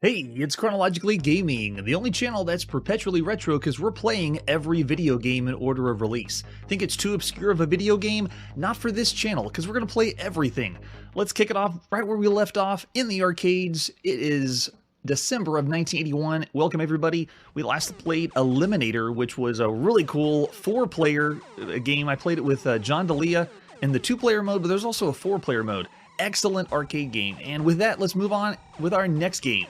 Hey, it's Chronologically Gaming, the only channel that's perpetually retro because we're playing every video game in order of release. Think it's too obscure of a video game? Not for this channel, because we're going to play everything. Let's kick it off right where we left off, in the arcades. It is December of 1981. Welcome everybody. We last played Eliminator, which was a really cool 4-player game. I played it with John D'Elia in the 2-player mode, but there's also a 4-player mode. Excellent arcade game. And with that, let's move on with our next game.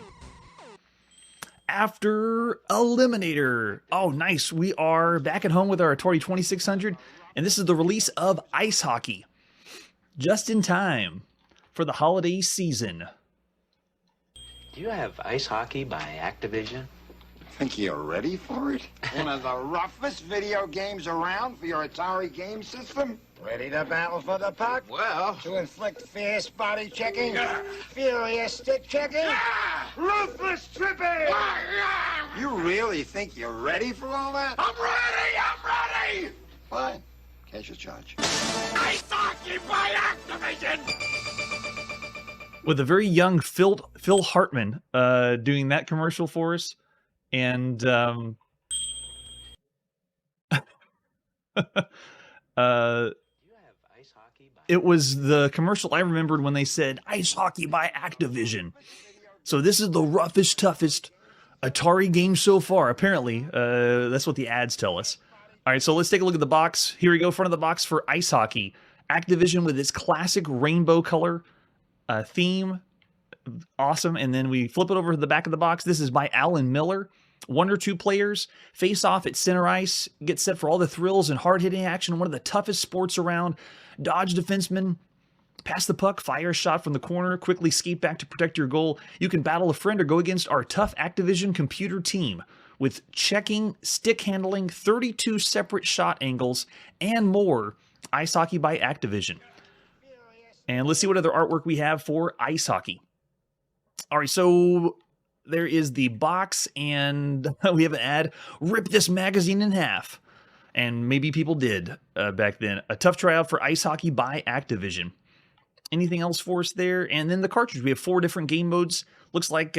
After Eliminator. Oh, nice. We are back at home with our Atari 2600, and this is the release of Ice Hockey. Just in time for the holiday season. Do you have Ice Hockey by Activision? Think you're ready for it? One of the roughest video games around for your Atari game system? Ready to battle for the puck? Well... To inflict fierce body checking? Furious stick checking? Ruthless tripping? You really think you're ready for all that? I'm ready! Fine. Cash your charge. Ice Hockey by Activision! With a very young Phil Hartman doing that commercial for us. And it was the commercial I remembered when they said Ice Hockey by Activision. So this is the roughest, toughest Atari game so far, apparently. That's what the ads tell us. All right, so let's take a look at the box. Here we go, front of the box for Ice Hockey. Activision with its classic rainbow color theme. Awesome. And then we flip it over to the back of the box. This is by Alan Miller. 1 or 2 players face off at center ice, get set for all the thrills and hard-hitting action. One of the toughest sports around. Dodge defenseman, pass the puck, fire a shot from the corner, quickly skate back to protect your goal. You can battle a friend or go against our tough Activision computer team with checking, stick handling, 32 separate shot angles, and more. Ice Hockey by Activision. And let's see what other artwork we have for Ice Hockey. All right, so there is the box, and we have an ad. Rip this magazine in half. And maybe people did back then. A tough tryout for Ice Hockey by Activision. Anything else for us there? And then the cartridge. We have 4 different game modes. Looks like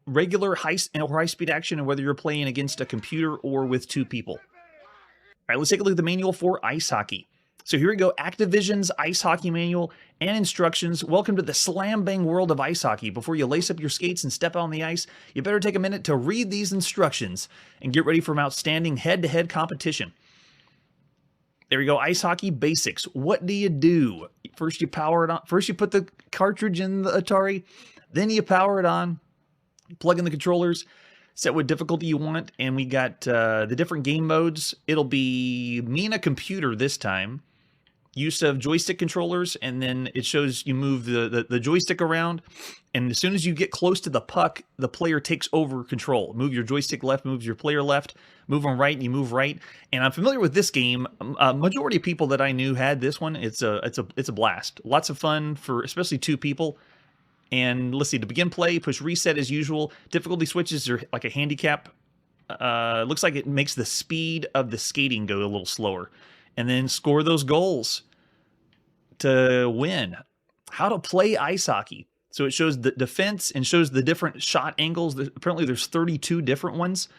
regular high-speed action, and whether you're playing against a computer or with 2 people. All right, let's take a look at the manual for Ice Hockey. So here we go, Activision's Ice Hockey Manual and instructions. Welcome to the slam-bang world of ice hockey. Before you lace up your skates and step out on the ice, you better take a minute to read these instructions and get ready for an outstanding head-to-head competition. There we go, Ice Hockey Basics. What do you do? First you power it on. First you put the cartridge in the Atari, then you power it on, plug in the controllers, set what difficulty you want, and we got the different game modes. It'll be me and a computer this time. Use of joystick controllers, and then it shows you move the joystick around, and as soon as you get close to the puck, the player takes over control. Move your joystick left, moves your player left, move them right, and you move right. And I'm familiar with this game. Majority of people that I knew had this one. It's a blast. Lots of fun for especially 2 people. And let's see, to begin play, push reset as usual. Difficulty switches are like a handicap. Looks like it makes the speed of the skating go a little slower. And then score those goals to win. How to play ice hockey. So it shows the defense and shows the different shot angles. Apparently there's 32 different ones.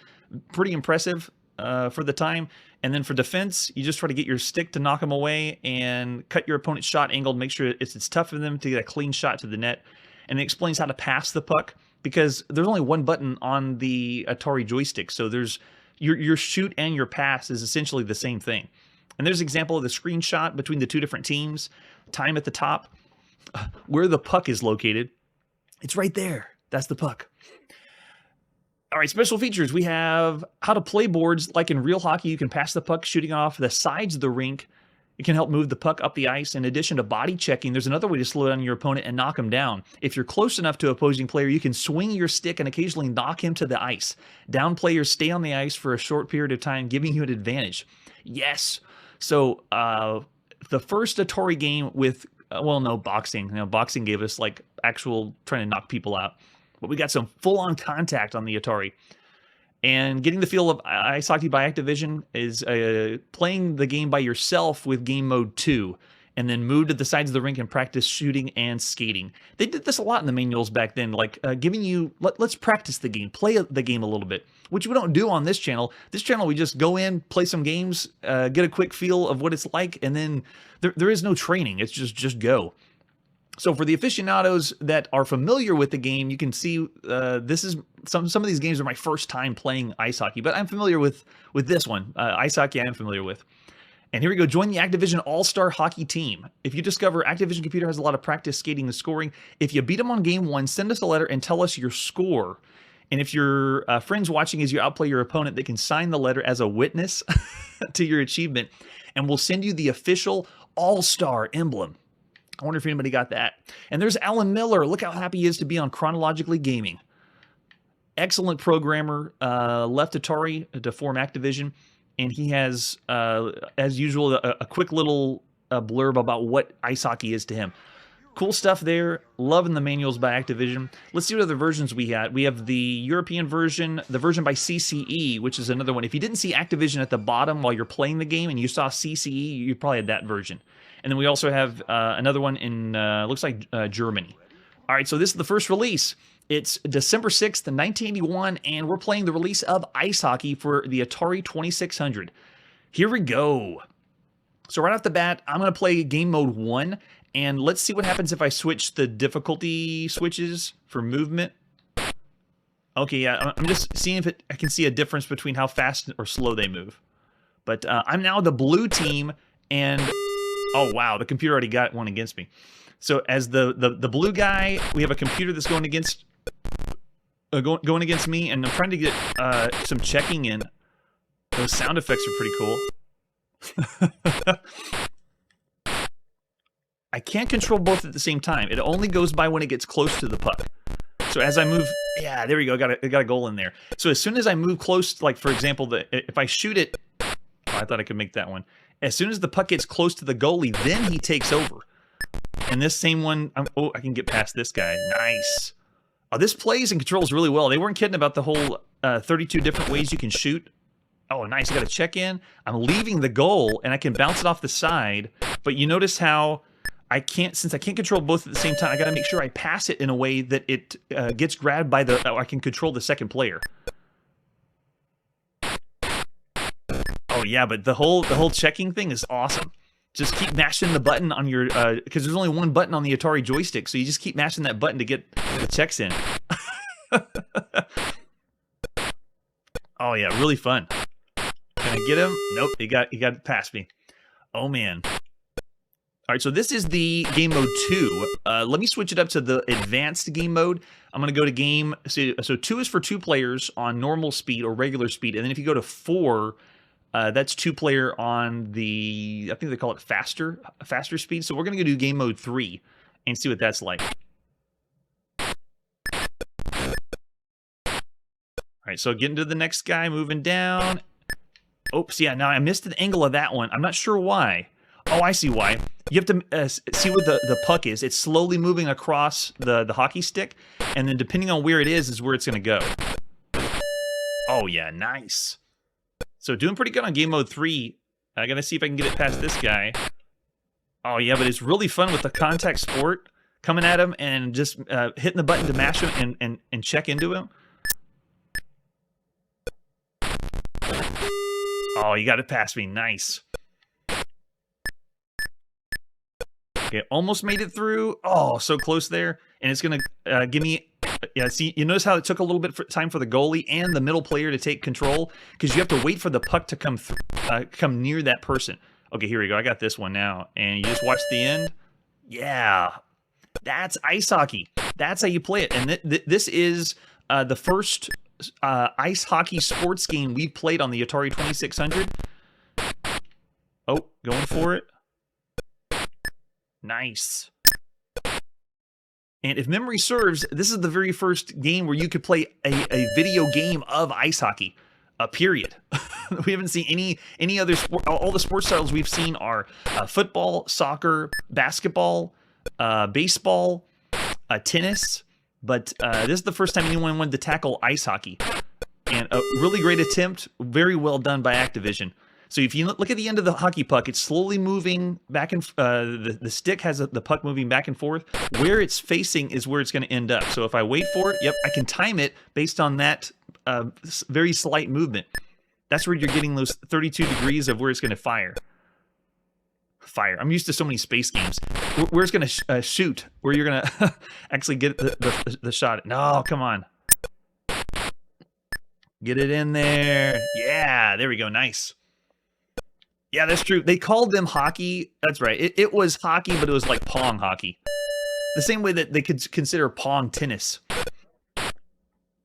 Pretty impressive for the time. And then for defense, you just try to get your stick to knock them away and cut your opponent's shot angle to make sure it's tough for them to get a clean shot to the net. And it explains how to pass the puck, because there's only one button on the Atari joystick. So there's your shoot and your pass is essentially the same thing. And there's an example of the screenshot between the 2 different teams. Time at the top, where the puck is located. It's right there. That's the puck. All right, special features. We have how to play boards. Like in real hockey, you can pass the puck shooting off the sides of the rink. It can help move the puck up the ice. In addition to body checking, there's another way to slow down your opponent and knock him down. If you're close enough to an opposing player, you can swing your stick and occasionally knock him to the ice. Down players stay on the ice for a short period of time, giving you an advantage. Yes. So the first Atari game with, well, no, boxing. You know, boxing gave us like actual trying to knock people out. But we got some full-on contact on the Atari. And getting the feel of Ice Hockey by Activision is playing the game by yourself with game mode 2. and then move to the sides of the rink and practice shooting and skating. They did this a lot in the manuals back then, like giving you, let's practice the game, play the game a little bit, which we don't do on this channel. This channel, we just go in, play some games, get a quick feel of what it's like, and then there is no training. It's just go. So for the aficionados that are familiar with the game, you can see this is some of these games are my first time playing ice hockey, but I'm familiar with this one. Ice hockey I'm familiar with. And here we go. Join the Activision All-Star Hockey Team. If you discover Activision Computer has a lot of practice skating and scoring, if you beat them on game 1, send us a letter and tell us your score. And if your friends watching as you outplay your opponent, they can sign the letter as a witness to your achievement, and we'll send you the official All-Star emblem. I wonder if anybody got that. And there's Alan Miller. Look how happy he is to be on Chronologically Gaming. Excellent programmer, left Atari to form Activision. And he has, as usual, a quick little blurb about what ice hockey is to him. Cool stuff there. Loving the manuals by Activision. Let's see what other versions we had. We have the European version, the version by CCE, which is another one. If you didn't see Activision at the bottom while you're playing the game and you saw CCE, you probably had that version. And then we also have another one in, looks like Germany. All right, so this is the first release. It's December 6th, 1981, and we're playing the release of ice hockey for the Atari 2600. Here we go. So right off the bat, I'm going to play game mode 1, and let's see what happens if I switch the difficulty switches for movement. Okay, yeah, I'm just seeing if I can see a difference between how fast or slow they move. But I'm now the blue team, and oh wow, the computer already got one against me. So as the blue guy, we have a computer that's going against me, and I'm trying to get some checking in. Those sound effects are pretty cool. I can't control both at the same time. It only goes by when it gets close to the puck. So as I move, yeah, there we go. Got a goal in there. So as soon as I move close, like for example, if I shoot it, oh, I thought I could make that one. As soon as the puck gets close to the goalie, then he takes over. And this same one, oh, I can get past this guy. Nice. Oh, this plays and controls really well. They weren't kidding about the whole 32 different ways you can shoot. Oh, nice. You got to check in. I'm leaving the goal, and I can bounce it off the side. But you notice how I can't, since I can't control both at the same time, I got to make sure I pass it in a way that it gets grabbed by I can control the second player. Oh, yeah, but the whole checking thing is awesome. Just keep mashing the button on your, because there's only one button on the Atari joystick, so you just keep mashing that button to get the checks in. Oh yeah, really fun. Can I get him? Nope, he got past me. Oh man. All right, so this is the game mode 2. Let me switch it up to the advanced game mode. I'm going to go to game, so 2 is for 2 players on normal speed or regular speed, and then if you go to 4, that's 2-player on the, I think they call it faster speed. So we're going to go do game mode 3 and see what that's like. All right, so getting to the next guy, moving down. Oops, yeah, now I missed the angle of that one. I'm not sure why. Oh, I see why. You have to see what the puck is. It's slowly moving across the hockey stick, and then depending on where it is where it's going to go. Oh, yeah, nice. So doing pretty good on game mode 3. I gotta see if I can get it past this guy. Oh yeah, but it's really fun with the contact sport, coming at him and just hitting the button to mash him and check into him. Oh, you got it past me. Nice. Okay, almost made it through. Oh, so close there. And it's gonna give me. Yeah, see, you notice how it took a little bit of time for the goalie and the middle player to take control, because you have to wait for the puck to come near that person. Okay, here we go. I got this one now, and you just watch the end. Yeah, that's ice hockey. That's how you play it. And this is the first ice hockey sports game we played on the Atari 2600. Oh, going for it. Nice. And if memory serves, this is the very first game where you could play a video game of ice hockey, period. We haven't seen any other sport. All the sports styles we've seen are football, soccer, basketball, baseball, tennis. But this is the first time anyone wanted to tackle ice hockey. And a really great attempt, very well done by Activision. So if you look at the end of the hockey puck, it's slowly moving back and the stick has the puck moving back and forth. Where it's facing is where it's going to end up. So if I wait for it, yep, I can time it based on that very slight movement. That's where you're getting those 32 degrees of where it's going to fire. I'm used to so many space games. Where it's going to shoot, where you're going to actually get the shot. No, come on. Get it in there. Yeah, there we go. Nice. Yeah, that's true. They called them hockey. That's right. It was hockey, but it was like pong hockey. The same way that they could consider pong tennis.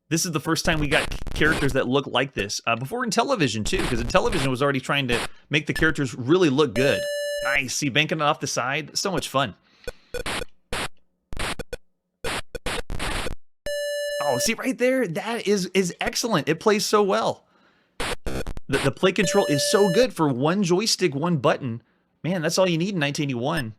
This is the first time we got characters that look like this. Before in television, too, because television was already trying to make the characters really look good. Nice. See, banking it off the side. So much fun. Oh, see right there? That is excellent. It plays so well. The play control is so good for one joystick, one button. Man, that's all you need in 1981.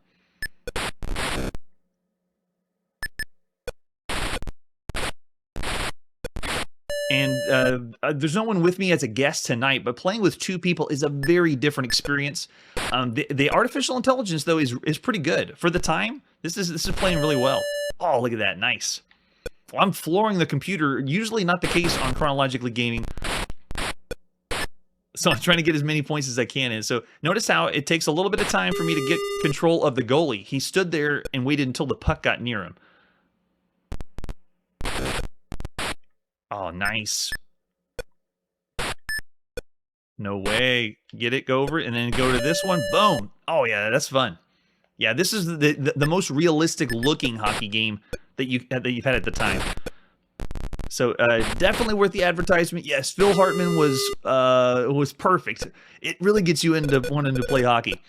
And there's no one with me as a guest tonight, but playing with two people is a very different experience. The artificial intelligence, though, is pretty good. For the time, this is playing really well. Oh, look at that. Nice. Well, I'm flooring the computer. Usually not the case on Chronologically Gaming. So I'm trying to get as many points as I can in. So notice how it takes a little bit of time for me to get control of the goalie. He stood there and waited until the puck got near him. Oh, nice. No way. Get it, go over it, and then go to this one. Boom. Oh, yeah, that's fun. Yeah, this is the most realistic looking hockey game that you've had at the time. So definitely worth the advertisement. Yes, Phil Hartman was perfect. It really gets you into wanting to play hockey.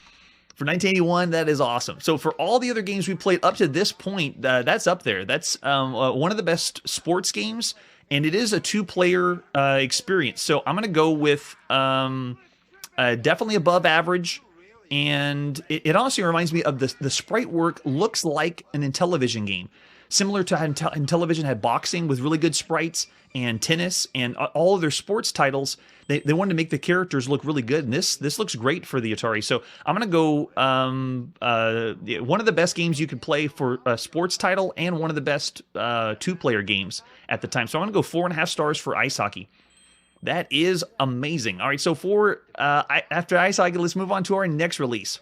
For 1981, that is awesome. So for all the other games we played up to this point, that's up there. That's one of the best sports games, and it is a two-player experience. So I'm going to go with definitely above average, and it honestly reminds me of the sprite work looks like an Intellivision game. Similar to how Intellivision had boxing with really good sprites and tennis and all of their sports titles, they wanted to make the characters look really good. And this looks great for the Atari. So I'm going to go one of the best games you could play for a sports title and one of the best two-player games at the time. So I'm going to go 4.5 stars for ice hockey. That is amazing. All right, so after ice hockey, let's move on to our next release.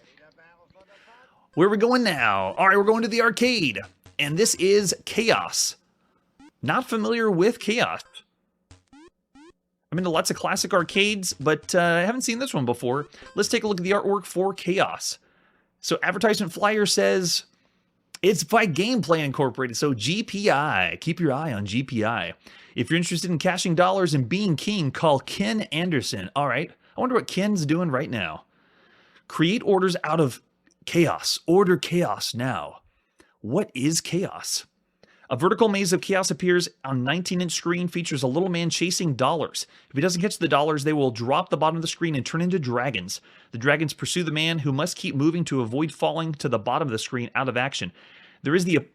Where are we going now? All right, we're going to the arcade. And this is Kaos. Not familiar with Kaos. I've been to lots of classic arcades, but I haven't seen this one before. Let's take a look at the artwork for Kaos. So advertisement flyer says, it's by Gameplay Incorporated, so GPI. Keep your eye on GPI. If you're interested in cashing dollars and being king, call Ken Anderson. All right, I wonder what Ken's doing right now. Create orders out of chaos. Order chaos now. What is Kaos? A vertical maze of chaos appears on a 19-inch screen, features a little man chasing dollars. If he doesn't catch the dollars, they will drop the bottom of the screen and turn into dragons. The dragons pursue the man, who must keep moving to avoid falling to the bottom of the screen out of action. There is the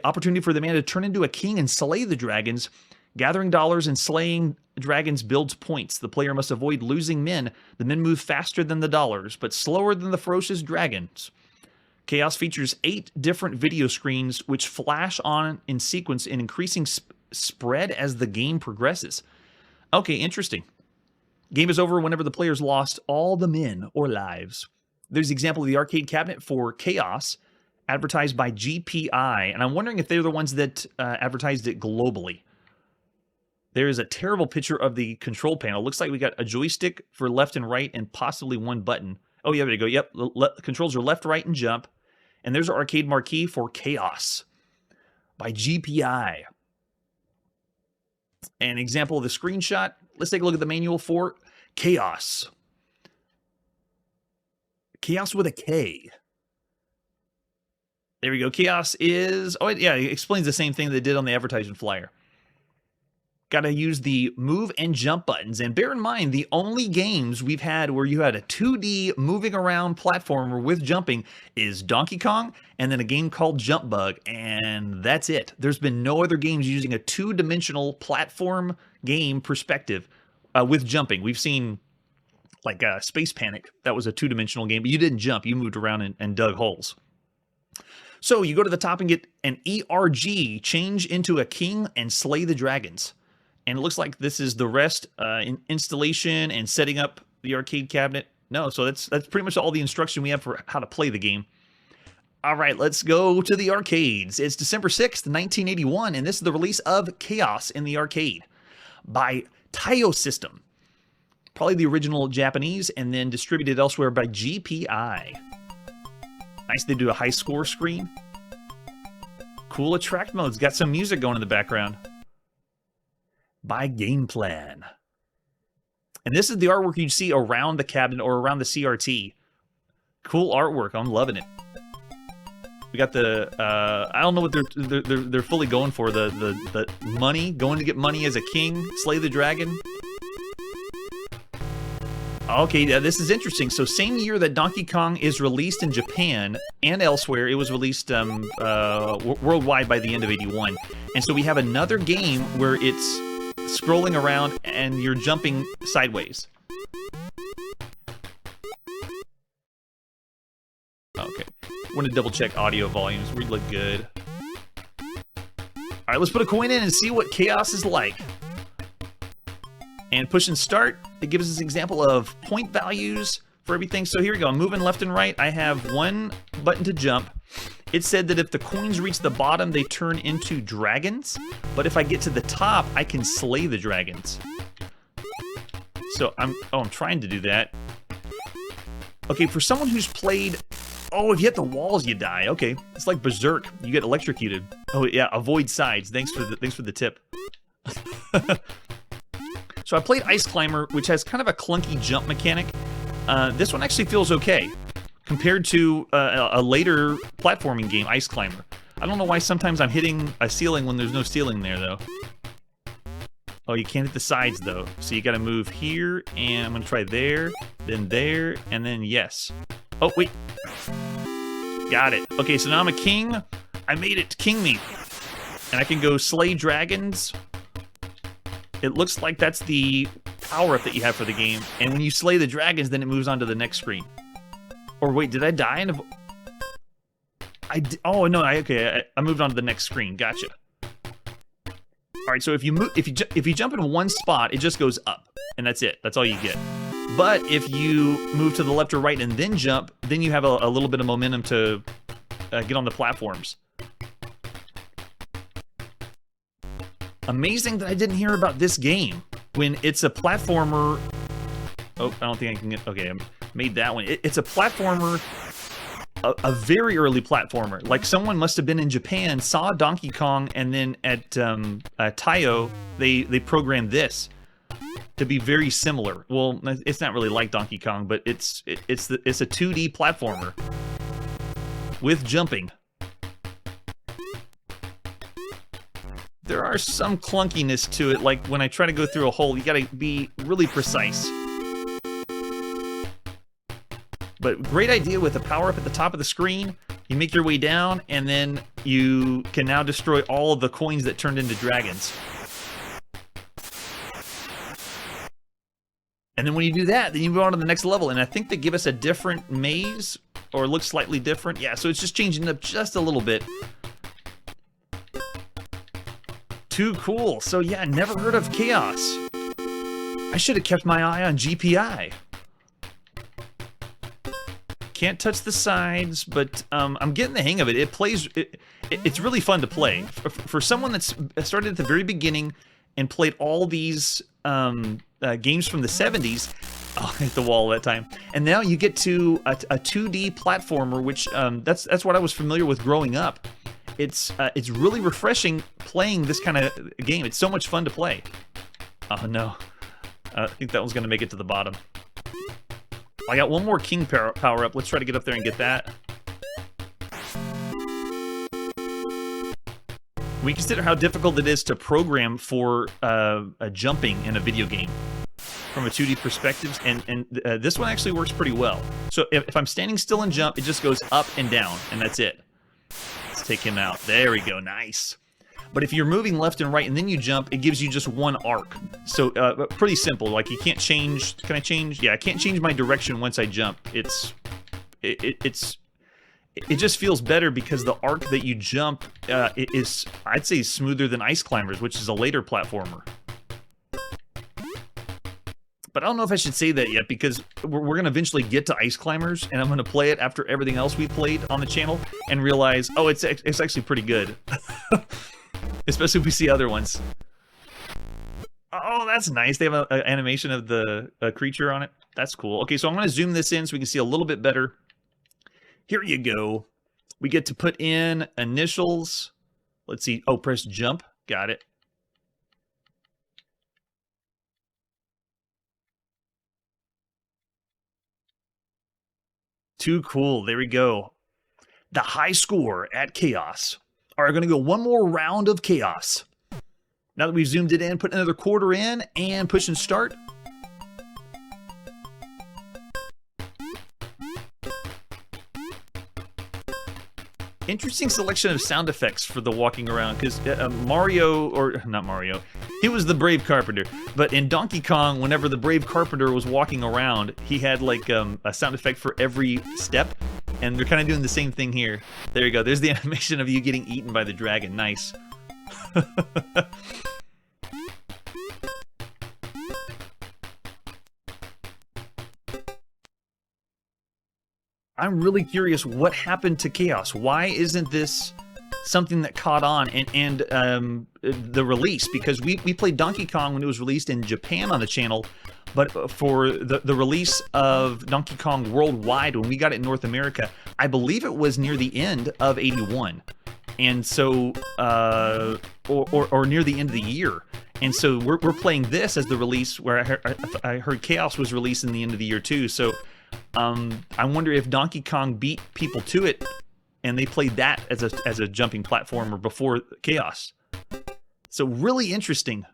opportunity for the man to turn into a king and slay the dragons. Gathering dollars and slaying dragons builds points. The player must avoid losing men. The men move faster than the dollars, but slower than the ferocious dragons. Kaos features 8 different video screens which flash on in sequence in increasing spread as the game progresses. Okay, interesting. Game is over whenever the player's lost all the men or lives. There's the example of the arcade cabinet for Kaos, advertised by GPI, and I'm wondering if they're the ones that advertised it globally. There is a terrible picture of the control panel. Looks like we got a joystick for left and right and possibly one button. Oh, yeah, there you go. Yep, controls are left, right, and jump. And there's our arcade marquee for Kaos by GPI. An example of the screenshot. Let's take a look at the manual for Kaos. Kaos with a K. There we go. Kaos is... Oh, yeah, it explains the same thing they did on the advertisement flyer. Got to use the move and jump buttons. And bear in mind, the only games we've had where you had a 2D moving around platformer with jumping is Donkey Kong and then a game called Jump Bug. And that's it. There's been no other games using a two-dimensional platform game perspective with jumping. We've seen like Space Panic. That was a two-dimensional game, but you didn't jump. You moved around and dug holes. So you go to the top and get an ERG, change into a king and slay the dragons. And it looks like this is the rest, installation and setting up the arcade cabinet. No, so that's pretty much all the instruction we have for how to play the game. All right, let's go to the arcades. It's December 6th, 1981, and this is the release of Kaos in the arcade by Taio System. Probably the original Japanese, and then distributed elsewhere by GPI. Nice, they do a high score screen. Cool attract modes, got some music going in the background. By Game Plan. And this is the artwork you see around the cabinet or around the CRT. Cool artwork, I'm loving it. We got the I don't know what they're fully going for. The money, going to get money as a king, slay the dragon. Okay, yeah, this is interesting. So same year that Donkey Kong is released in Japan and elsewhere, it was released worldwide by the end of '81. And so we have another game where it's scrolling around and you're jumping sideways. Okay. Want to double check audio volumes. We look good. All right, let's put a coin in and see what Kaos is like. And push and start. It gives us an example of point values for everything. So here we go. I'm moving left and right. I have one button to jump. It said that if the coins reach the bottom, they turn into dragons. But if I get to the top, I can slay the dragons. So I'm trying to do that. Okay, for someone who's played... Oh, if you hit the walls, you die. Okay, it's like Berserk. You get electrocuted. Oh yeah, avoid sides. Thanks for the tip. So I played Ice Climber, which has kind of a clunky jump mechanic. This one actually feels okay compared to a later platforming game, Ice Climber. I don't know why sometimes I'm hitting a ceiling when there's no ceiling there, though. Oh, you can't hit the sides, though. So you gotta move here, and I'm gonna try there, and then yes. Oh, wait. Got it. Okay, so now I'm a king. I made it. King me. And I can go slay dragons. It looks like that's the power-up that you have for the game. And when you slay the dragons, then it moves on to the next screen. Or wait, did I die? Oh, no, okay, I moved on to the next screen. Gotcha. All right, so if you jump in one spot, it just goes up. And that's it. That's all you get. But if you move to the left or right and then jump, then you have a little bit of momentum to get on the platforms. Amazing that I didn't hear about this game when it's a platformer. Oh, I don't think I can get... Okay, I made that one. It's a platformer, a very early platformer. Like someone must have been in Japan, saw Donkey Kong, and then at Taio, they programmed this to be very similar. Well, it's not really like Donkey Kong, but it's a 2D platformer with jumping. There are some clunkiness to it, like when I try to go through a hole, you gotta be really precise. But great idea with the power-up at the top of the screen. You make your way down, and then you can now destroy all of the coins that turned into dragons. And then when you do that, then you move on to the next level, and I think they give us a different maze, or it looks slightly different. Yeah, so it's just changing it up just a little bit. Too cool. So yeah, never heard of Kaos. I should have kept my eye on GPI. Can't touch the sides, but I'm getting the hang of it. It plays. It's really fun to play. For someone that's started at the very beginning and played all these games from the 70s. Oh, I hit the wall that time. And now you get to a 2D platformer, which that's what I was familiar with growing up. It's really refreshing playing this kind of game. It's so much fun to play. Oh no, I think that one's gonna make it to the bottom. I got one more king power up. Let's try to get up there and get that. We consider how difficult it is to program for jumping in a video game from a 2D perspective, and this one actually works pretty well. So if I'm standing still and jump, it just goes up and down, and that's it. Let's take him out. There we go. Nice. But if you're moving left and right and then you jump, it gives you just one arc. So pretty simple. Like you can't change. Can I change? Yeah, I can't change my direction once I jump. It just feels better because the arc that you jump is, I'd say, smoother than Ice Climbers, which is a later platformer. But I don't know if I should say that yet, because we're going to eventually get to Ice Climbers, and I'm going to play it after everything else we played on the channel, and realize, oh, it's actually pretty good. Especially if we see other ones. Oh, that's nice. They have an animation of the creature on it. That's cool. Okay, so I'm going to zoom this in so we can see a little bit better. Here you go. We get to put in initials. Let's see. Oh, press jump. Got it. Too cool. There we go. The high score at Chaos. All right, we're going to go one more round of Chaos. Now that we've zoomed it in, put another quarter in and push and start. Interesting selection of sound effects for the walking around, because Mario, or not Mario, he was the Brave Carpenter, but in Donkey Kong, whenever the Brave Carpenter was walking around, he had like a sound effect for every step, and they're kind of doing the same thing here. There you go, there's the animation of you getting eaten by the dragon. Nice. I'm really curious what happened to Chaos. Why isn't this something that caught on and the release? Because we played Donkey Kong when it was released in Japan on the channel, but for the release of Donkey Kong worldwide, when we got it in North America, I believe it was near the end of '81, and so or near the end of the year. And so we're playing this as the release, where I heard Chaos was released in the end of the year too. So I wonder if Donkey Kong beat people to it, and they played that as a jumping platformer before Chaos. So really interesting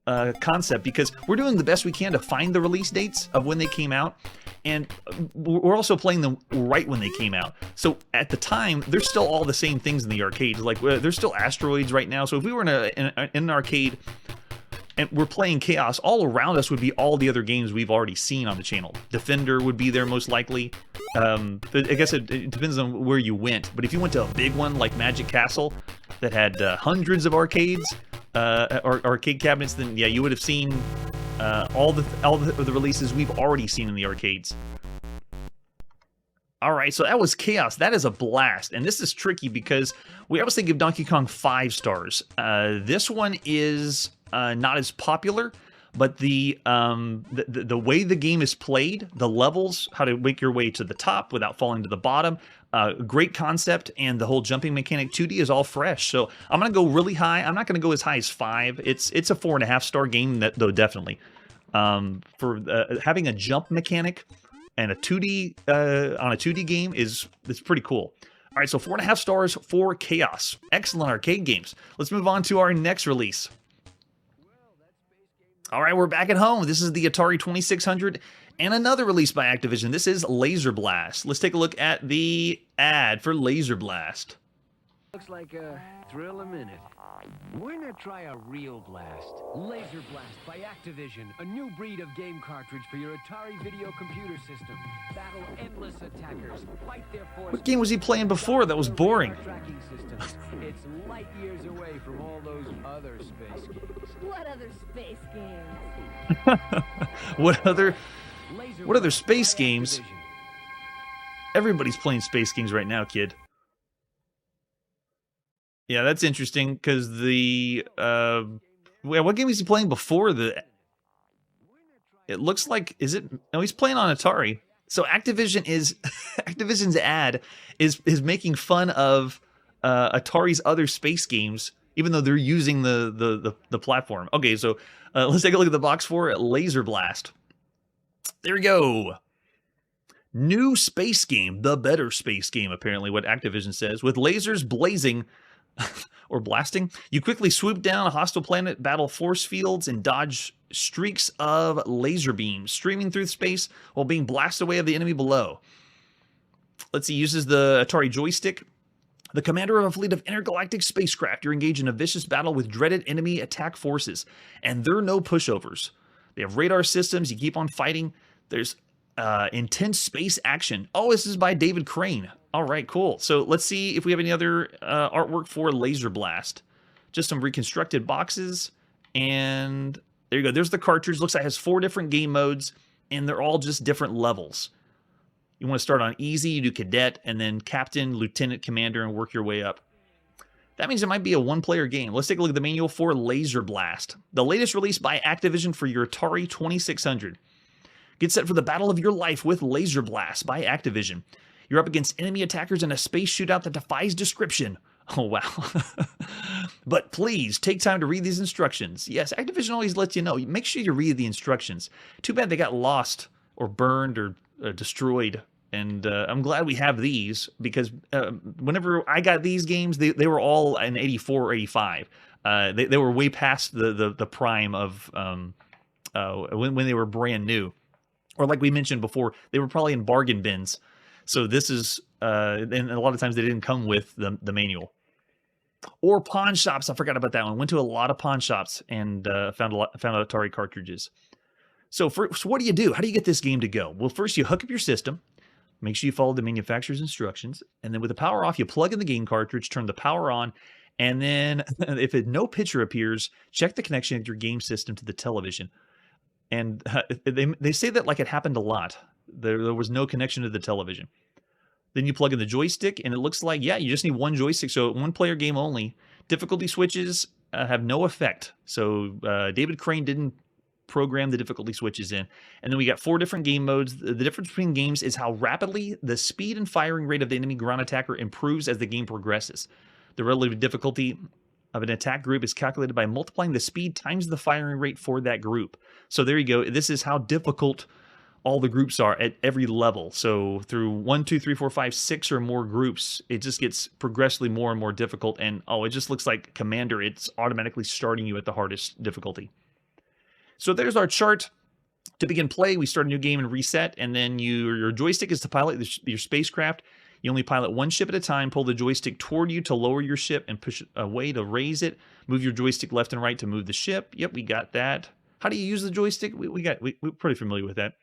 concept, because we're doing the best we can to find the release dates of when they came out, and we're also playing them right when they came out. So at the time, there's still all the same things in the arcade. Like there's still asteroids right now. So if we were in an arcade and we're playing Chaos, all around us would be all the other games we've already seen on the channel. Defender would be there most likely. I guess it depends on where you went. But if you went to a big one like Magic Castle that had hundreds of arcades, or arcade cabinets, then yeah, you would have seen all the releases we've already seen in the arcades. All right, so that was Chaos. That is a blast, and this is tricky because we always think of Donkey Kong 5 stars. This one is not as popular, but the way the game is played, the levels, how to make your way to the top without falling to the bottom, great concept, and the whole jumping mechanic 2D is all fresh. So I'm gonna go really high. I'm not gonna go as high as 5. It's a 4.5 star game, though, definitely. For having a jump mechanic and a 2D on a 2D game is pretty cool. All right, so 4.5 stars for Chaos. Excellent arcade games. Let's move on to our next release. All right, we're back at home. This is the Atari 2600 and another release by Activision. This is Laser Blast. Let's take a look at the ad for Laser Blast. Looks like a thrill a minute. Why not try a real blast? Laser Blast by Activision, a new breed of game cartridge for your Atari video computer system. Battle endless attackers, fight their forces. What game was he playing before that was boring? Tracking system. It's light years away from all those other space games. What other space games? What other space games? Everybody's playing space games right now, kid. Yeah, that's interesting, because the what game is he playing before the? It looks like, is it? No, he's playing on Atari. So Activision's ad is making fun of Atari's other space games, even though they're using the platform. Okay, so let's take a look at the box for Laser Blast. There we go. New space game, the better space game, apparently, what Activision says, with lasers blazing or blasting. You quickly swoop down a hostile planet, battle force fields, and dodge streaks of laser beams streaming through space while being blasted away of the enemy below. Let's see, uses the Atari joystick. The commander of a fleet of intergalactic spacecraft. You're engaged in a vicious battle with dreaded enemy attack forces, and they're no pushovers. They have radar systems. You keep on fighting. There's intense space action. Oh, this is by David Crane. All right, cool. So let's see if we have any other artwork for Laser Blast. Just some reconstructed boxes, and there you go. There's the cartridge. Looks like it has 4 different game modes, and they're all just different levels. You want to start on easy, you do cadet, and then captain, lieutenant, commander, and work your way up. That means it might be a one-player game. Let's take a look at the manual for Laser Blast, the latest release by Activision for your Atari 2600. Get set for the battle of your life with Laser Blast by Activision. You're up against enemy attackers in a space shootout that defies description. Oh, wow. But please, take time to read these instructions. Yes, Activision always lets you know. Make sure you read the instructions. Too bad they got lost or burned or destroyed. And I'm glad we have these, because whenever I got these games, they were all in 84 or 85. They were way past the prime of when they were brand new. Or like we mentioned before, they were probably in bargain bins. So this is, and a lot of times they didn't come with the manual. Or pawn shops. I forgot about that one. Went to a lot of pawn shops and found Atari cartridges. So what do you do? How do you get this game to go? Well, first you hook up your system. Make sure you follow the manufacturer's instructions. And then with the power off, you plug in the game cartridge, turn the power on, and then if no picture appears, check the connection of your game system to the television. And they say that like it happened a lot. There was no connection to the television. Then you plug in the joystick, and it looks like, yeah, you just need one joystick. So one-player game only. Difficulty switches have no effect. So David Crane didn't program the difficulty switches in. And then we got 4 different game modes. The difference between games is how rapidly the speed and firing rate of the enemy ground attacker improves as the game progresses. The relative difficulty of an attack group is calculated by multiplying the speed times the firing rate for that group. So there you go. This is how difficult all the groups are at every level. So through 1, 2, 3, 4, 5, 6 or more groups, it just gets progressively more and more difficult. And it just looks like Commander. It's automatically starting you at the hardest difficulty. So there's our chart. To begin play, we start a new game and reset, and then your joystick is to pilot your spacecraft. You only pilot one ship at a time. Pull the joystick toward you to lower your ship and push it away to raise it. Move your joystick left and right to move the ship. Yep, we got that. How do you use the joystick? We're pretty familiar with that.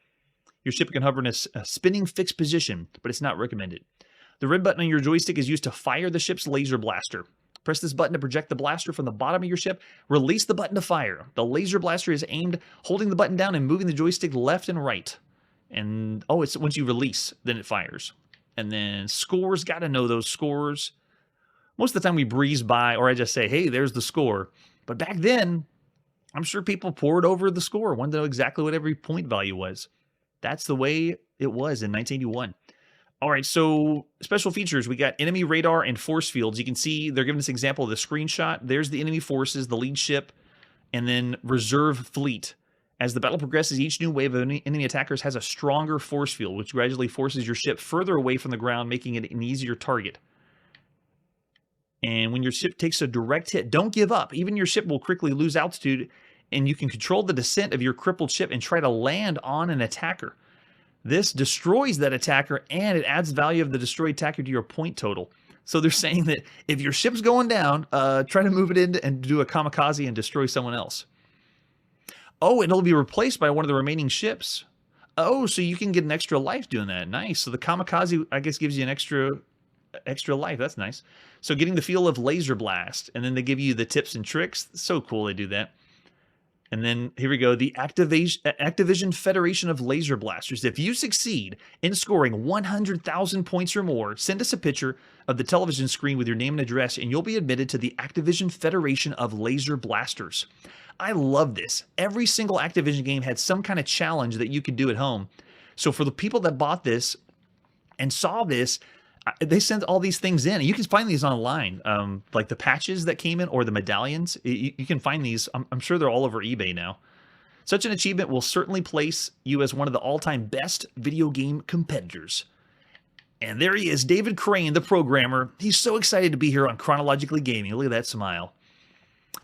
Your ship can hover in a spinning fixed position, but it's not recommended. The red button on your joystick is used to fire the ship's laser blaster. Press this button to project the blaster from the bottom of your ship. Release the button to fire. The laser blaster is aimed, holding the button down and moving the joystick left and right. And, it's once you release, then it fires. And then scores, got to know those scores. Most of the time we breeze by, or I just say, hey, there's the score. But back then, I'm sure people poured over the score, wanted to know exactly what every point value was. That's the way it was in 1981. All right, so special features. We got enemy radar and force fields. You can see they're giving us an example of the screenshot. There's the enemy forces, the lead ship, and then reserve fleet. As the battle progresses, each new wave of enemy attackers has a stronger force field, which gradually forces your ship further away from the ground, making it an easier target. And when your ship takes a direct hit, don't give up. Even your ship will quickly lose altitude, and you can control the descent of your crippled ship and try to land on an attacker. This destroys that attacker, and it adds value of the destroyed attacker to your point total. So they're saying that if your ship's going down, try to move it in and do a kamikaze and destroy someone else. Oh, and it'll be replaced by one of the remaining ships. Oh, so you can get an extra life doing that. Nice. So the kamikaze, I guess, gives you an extra life. That's nice. So getting the feel of Laser Blast, and then they give you the tips and tricks. So cool they do that. And then here we go, the Activision Federation of Laser Blasters. If you succeed in scoring 100,000 points or more, send us a picture of the television screen with your name and address, and you'll be admitted to the Activision Federation of Laser Blasters. I love this. Every single Activision game had some kind of challenge that you could do at home. So for the people that bought this and saw this, they sent all these things in. You can find these online, like the patches that came in or the medallions. You can find these. I'm sure they're all over eBay now. Such an achievement will certainly place you as one of the all-time best video game competitors. And there he is, David Crane, the programmer. He's so excited to be here on Chronologically Gaming. Look at that smile.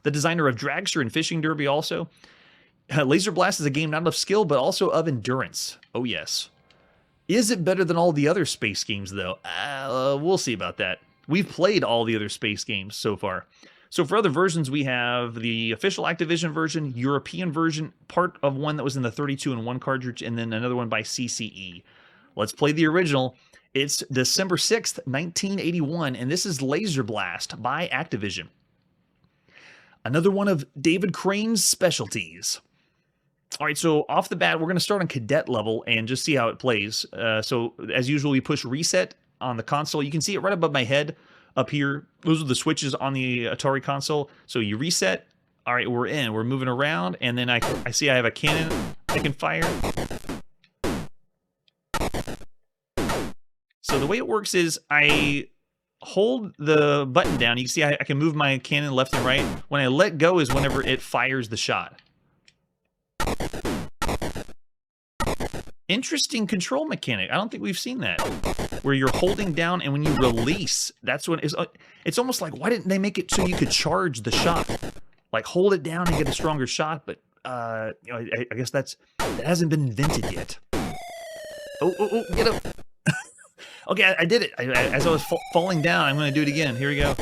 The designer of Dragster and Fishing Derby also. Laser Blast is a game not of skill, but also of endurance. Oh, yes. Is it better than all the other space games, though? We'll see about that. we've played all the other space games so far. So for other versions, we have the official Activision version, European version, part of one that was in the 32-in-1 cartridge, and then another one by CCE. Let's play the original. It's December 6th, 1981, and this is Laser Blast by Activision. Another one of David Crane's specialties. All right, so off the bat, we're going to start on cadet level and just see how it plays. So as usual, we push reset on the console. You can see it right above my head up here. Those are the switches on the Atari console. So you reset. All right, we're in. We're moving around, and then I see I have a cannon I can fire. So the way it works is I hold the button down. You can see I can move my cannon left and right. When I let go is whenever it fires the shot. Interesting control mechanic. I don't think we've seen that. Where you're holding down, and when you release, that's when it's almost like, why didn't they make it so you could charge the shot? Like hold it down and get a stronger shot, but I guess that hasn't been invented yet. Oh, get up. Okay, I did it. As I was falling down, I'm going to do it again. Here we go.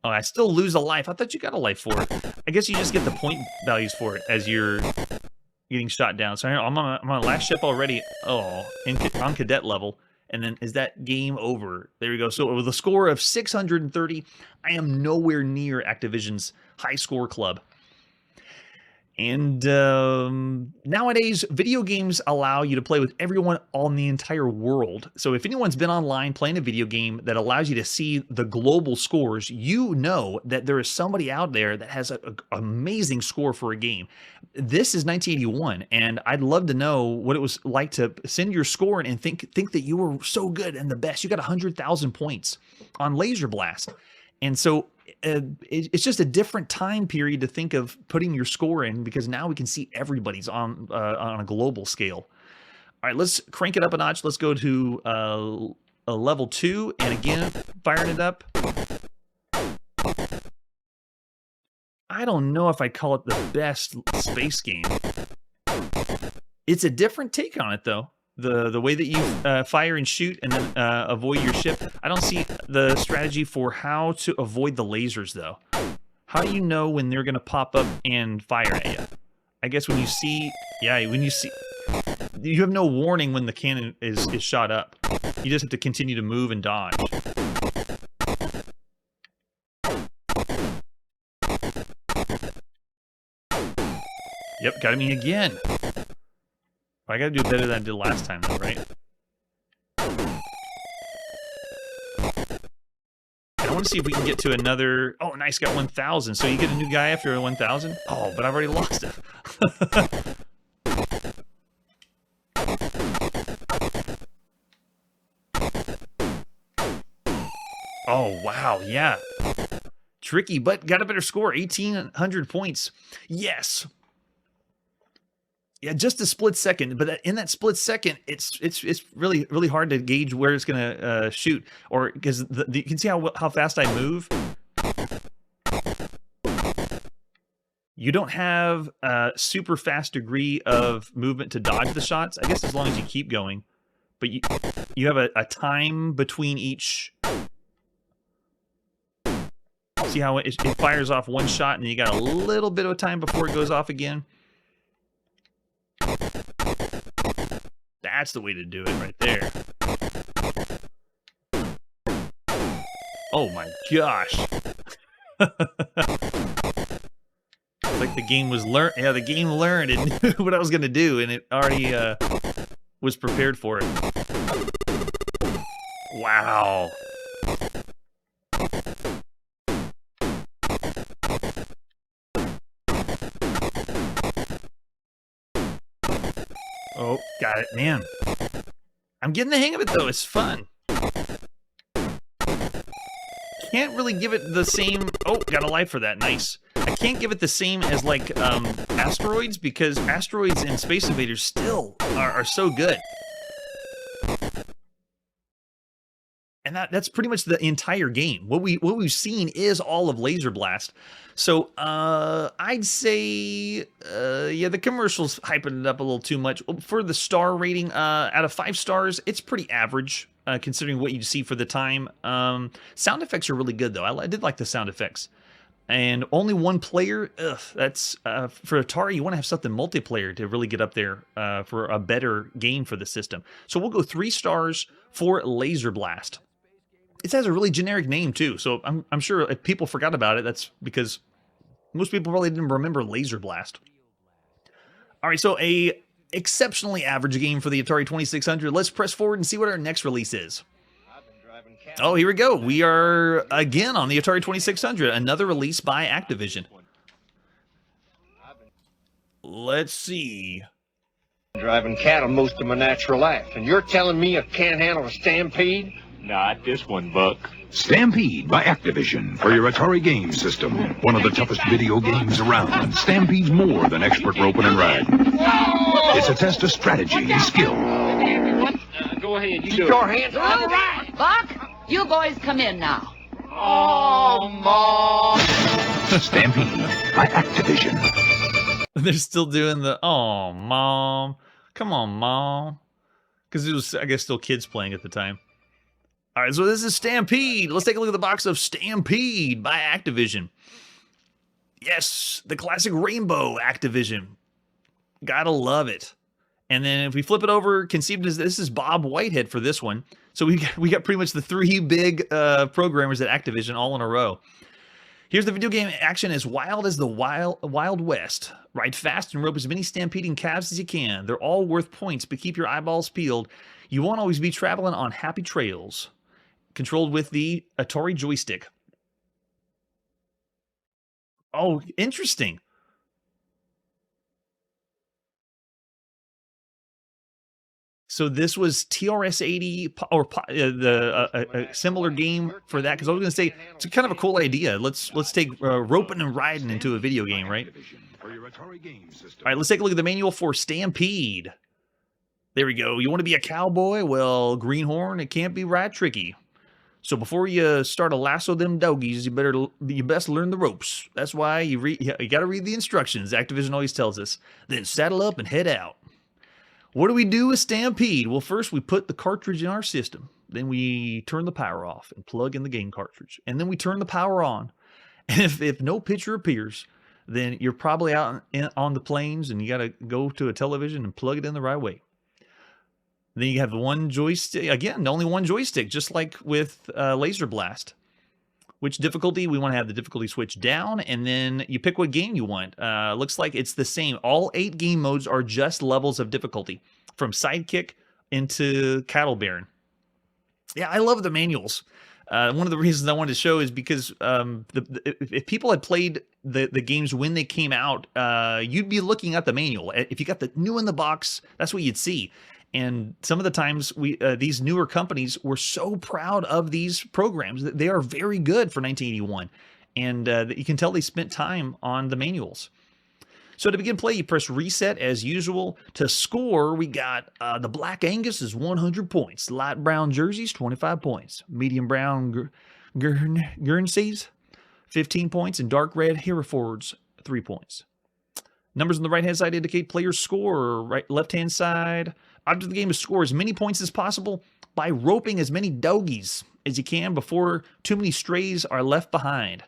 Oh, I still lose a life. I thought you got a life for it. I guess you just get the point values for it as you're getting shot down. So I'm on last ship already. Oh, on cadet level. And then is that game over? There we go. So with a score of 630, I am nowhere near Activision's high score club. And nowadays, video games allow you to play with everyone on the entire world. So if anyone's been online playing a video game that allows you to see the global scores, you know that there is somebody out there that has an amazing score for a game. This is 1981, and I'd love to know what it was like to send your score in and think that you were so good and the best. You got 100,000 points on Laser Blast. And so it's just a different time period to think of putting your score in, because now we can see everybody's on a global scale. All right, let's crank it up a notch. Let's go to a level 2, and again, firing it up. I don't know if I'd call it the best space game. It's a different take on it, though. The way that you fire and shoot and then avoid your ship. I don't see the strategy for how to avoid the lasers, though. How do you know when they're going to pop up and fire at you? I guess when you see... Yeah, when you see... You have no warning when the cannon is shot up. You just have to continue to move and dodge. Yep, got me again. I gotta do better than I did last time, though, right? I want to see if we can get to another... Oh, nice, got 1,000. So you get a new guy after 1,000? Oh, but I've already lost it. Oh, wow, yeah. Tricky, but got a better score. 1,800 points. Yes. Yeah, just a split second, but in that split second, it's really hard to gauge where it's gonna shoot, or because you can see how fast I move. You don't have a super fast degree of movement to dodge the shots. I guess as long as you keep going, but you have a time between each. See how it fires off one shot, and then you got a little bit of time before it goes off again. That's the way to do it right there. Oh my gosh. It's like the game was learned. Yeah, the game learned and knew what I was going to do, and it already was prepared for it. Wow. Oh, got it. Man. I'm getting the hang of it, though. It's fun. Can't really give it the same... Oh, got a life for that. Nice. I can't give it the same as, like, Asteroids, because Asteroids and Space Invaders still are so good. And that's pretty much the entire game. What we've seen is all of Laser Blast. So I'd say, yeah, the commercials hyping it up a little too much. For the star rating, out of 5 stars, it's pretty average. considering what you see for the time. Sound effects are really good, though. I did like the sound effects. And only one player, that's for Atari, you want to have something multiplayer to really get up there for a better game for the system. So we'll go 3 stars for Laser Blast. It has a really generic name, too. So I'm sure if people forgot about it, that's because most people probably didn't remember Laser Blast. All right, so a exceptionally average game for the Atari 2600. Let's press forward and see what our next release is. Oh, here we go. We are again on the Atari 2600, another release by Activision. Let's see. Driving cattle most of my natural life, and you're telling me I can't handle a stampede? Not this one, Buck. Stampede by Activision for your Atari game system. One of the toughest video games around. Stampede's more than expert roping and riding. It's a test of strategy and skill. Go ahead, you Keep do your it. hands on the right! Buck, you boys come in now. Oh, Mom! Stampede by Activision. They're still doing the, oh, Mom. Come on, Mom. Because it was, I guess, still kids playing at the time. All right, so this is Stampede. Let's take a look at the box of Stampede by Activision. Yes, the classic rainbow Activision. Gotta love it. And then if we flip it over, conceived as this is Bob Whitehead for this one. So we got pretty much the 3 big programmers at Activision all in a row. Here's the video game action as wild as the Wild West. Ride fast and rope as many stampeding calves as you can. They're all worth points, but keep your eyeballs peeled. You won't always be traveling on happy trails. Controlled with the Atari joystick. Oh, interesting. So this was TRS-80 or a similar game for that, because I was going to say it's kind of a cool idea. Let's take roping and riding into a video game, right? All right, let's take a look at the manual for Stampede. There we go. You want to be a cowboy? Well, greenhorn, it can't be right tricky. So before you start to lasso them doggies, you best learn the ropes. That's why you got to read the instructions. Activision always tells us. Then saddle up and head out. What do we do with Stampede? Well, first we put the cartridge in our system. Then we turn the power off and plug in the game cartridge. And then we turn the power on. And if no picture appears, then you're probably out on the plains and you got to go to a television and plug it in the right way. Then you have the one joystick. Again, only one joystick, just like with Laser Blast. Which difficulty? We want to have the difficulty switch down, and then you pick what game you want. Looks like it's the same. All 8 game modes are just levels of difficulty, from Sidekick into Cattle Baron. Yeah, I love the manuals. One of the reasons I wanted to show is because if people had played the games when they came out, you'd be looking at the manual. If you got the new in the box, that's what you'd see. And some of the times these newer companies were so proud of these programs that they are very good for 1981. And you can tell they spent time on the manuals. So to begin play, you press reset as usual. To score, we got the Black Angus is 100 points. Light brown jerseys, 25 points. Medium brown Guernseys, 15 points. And dark red Herefords, 3 points. Numbers on the right-hand side indicate player's score. Left-hand side, object of the game is score as many points as possible by roping as many doggies as you can before too many strays are left behind.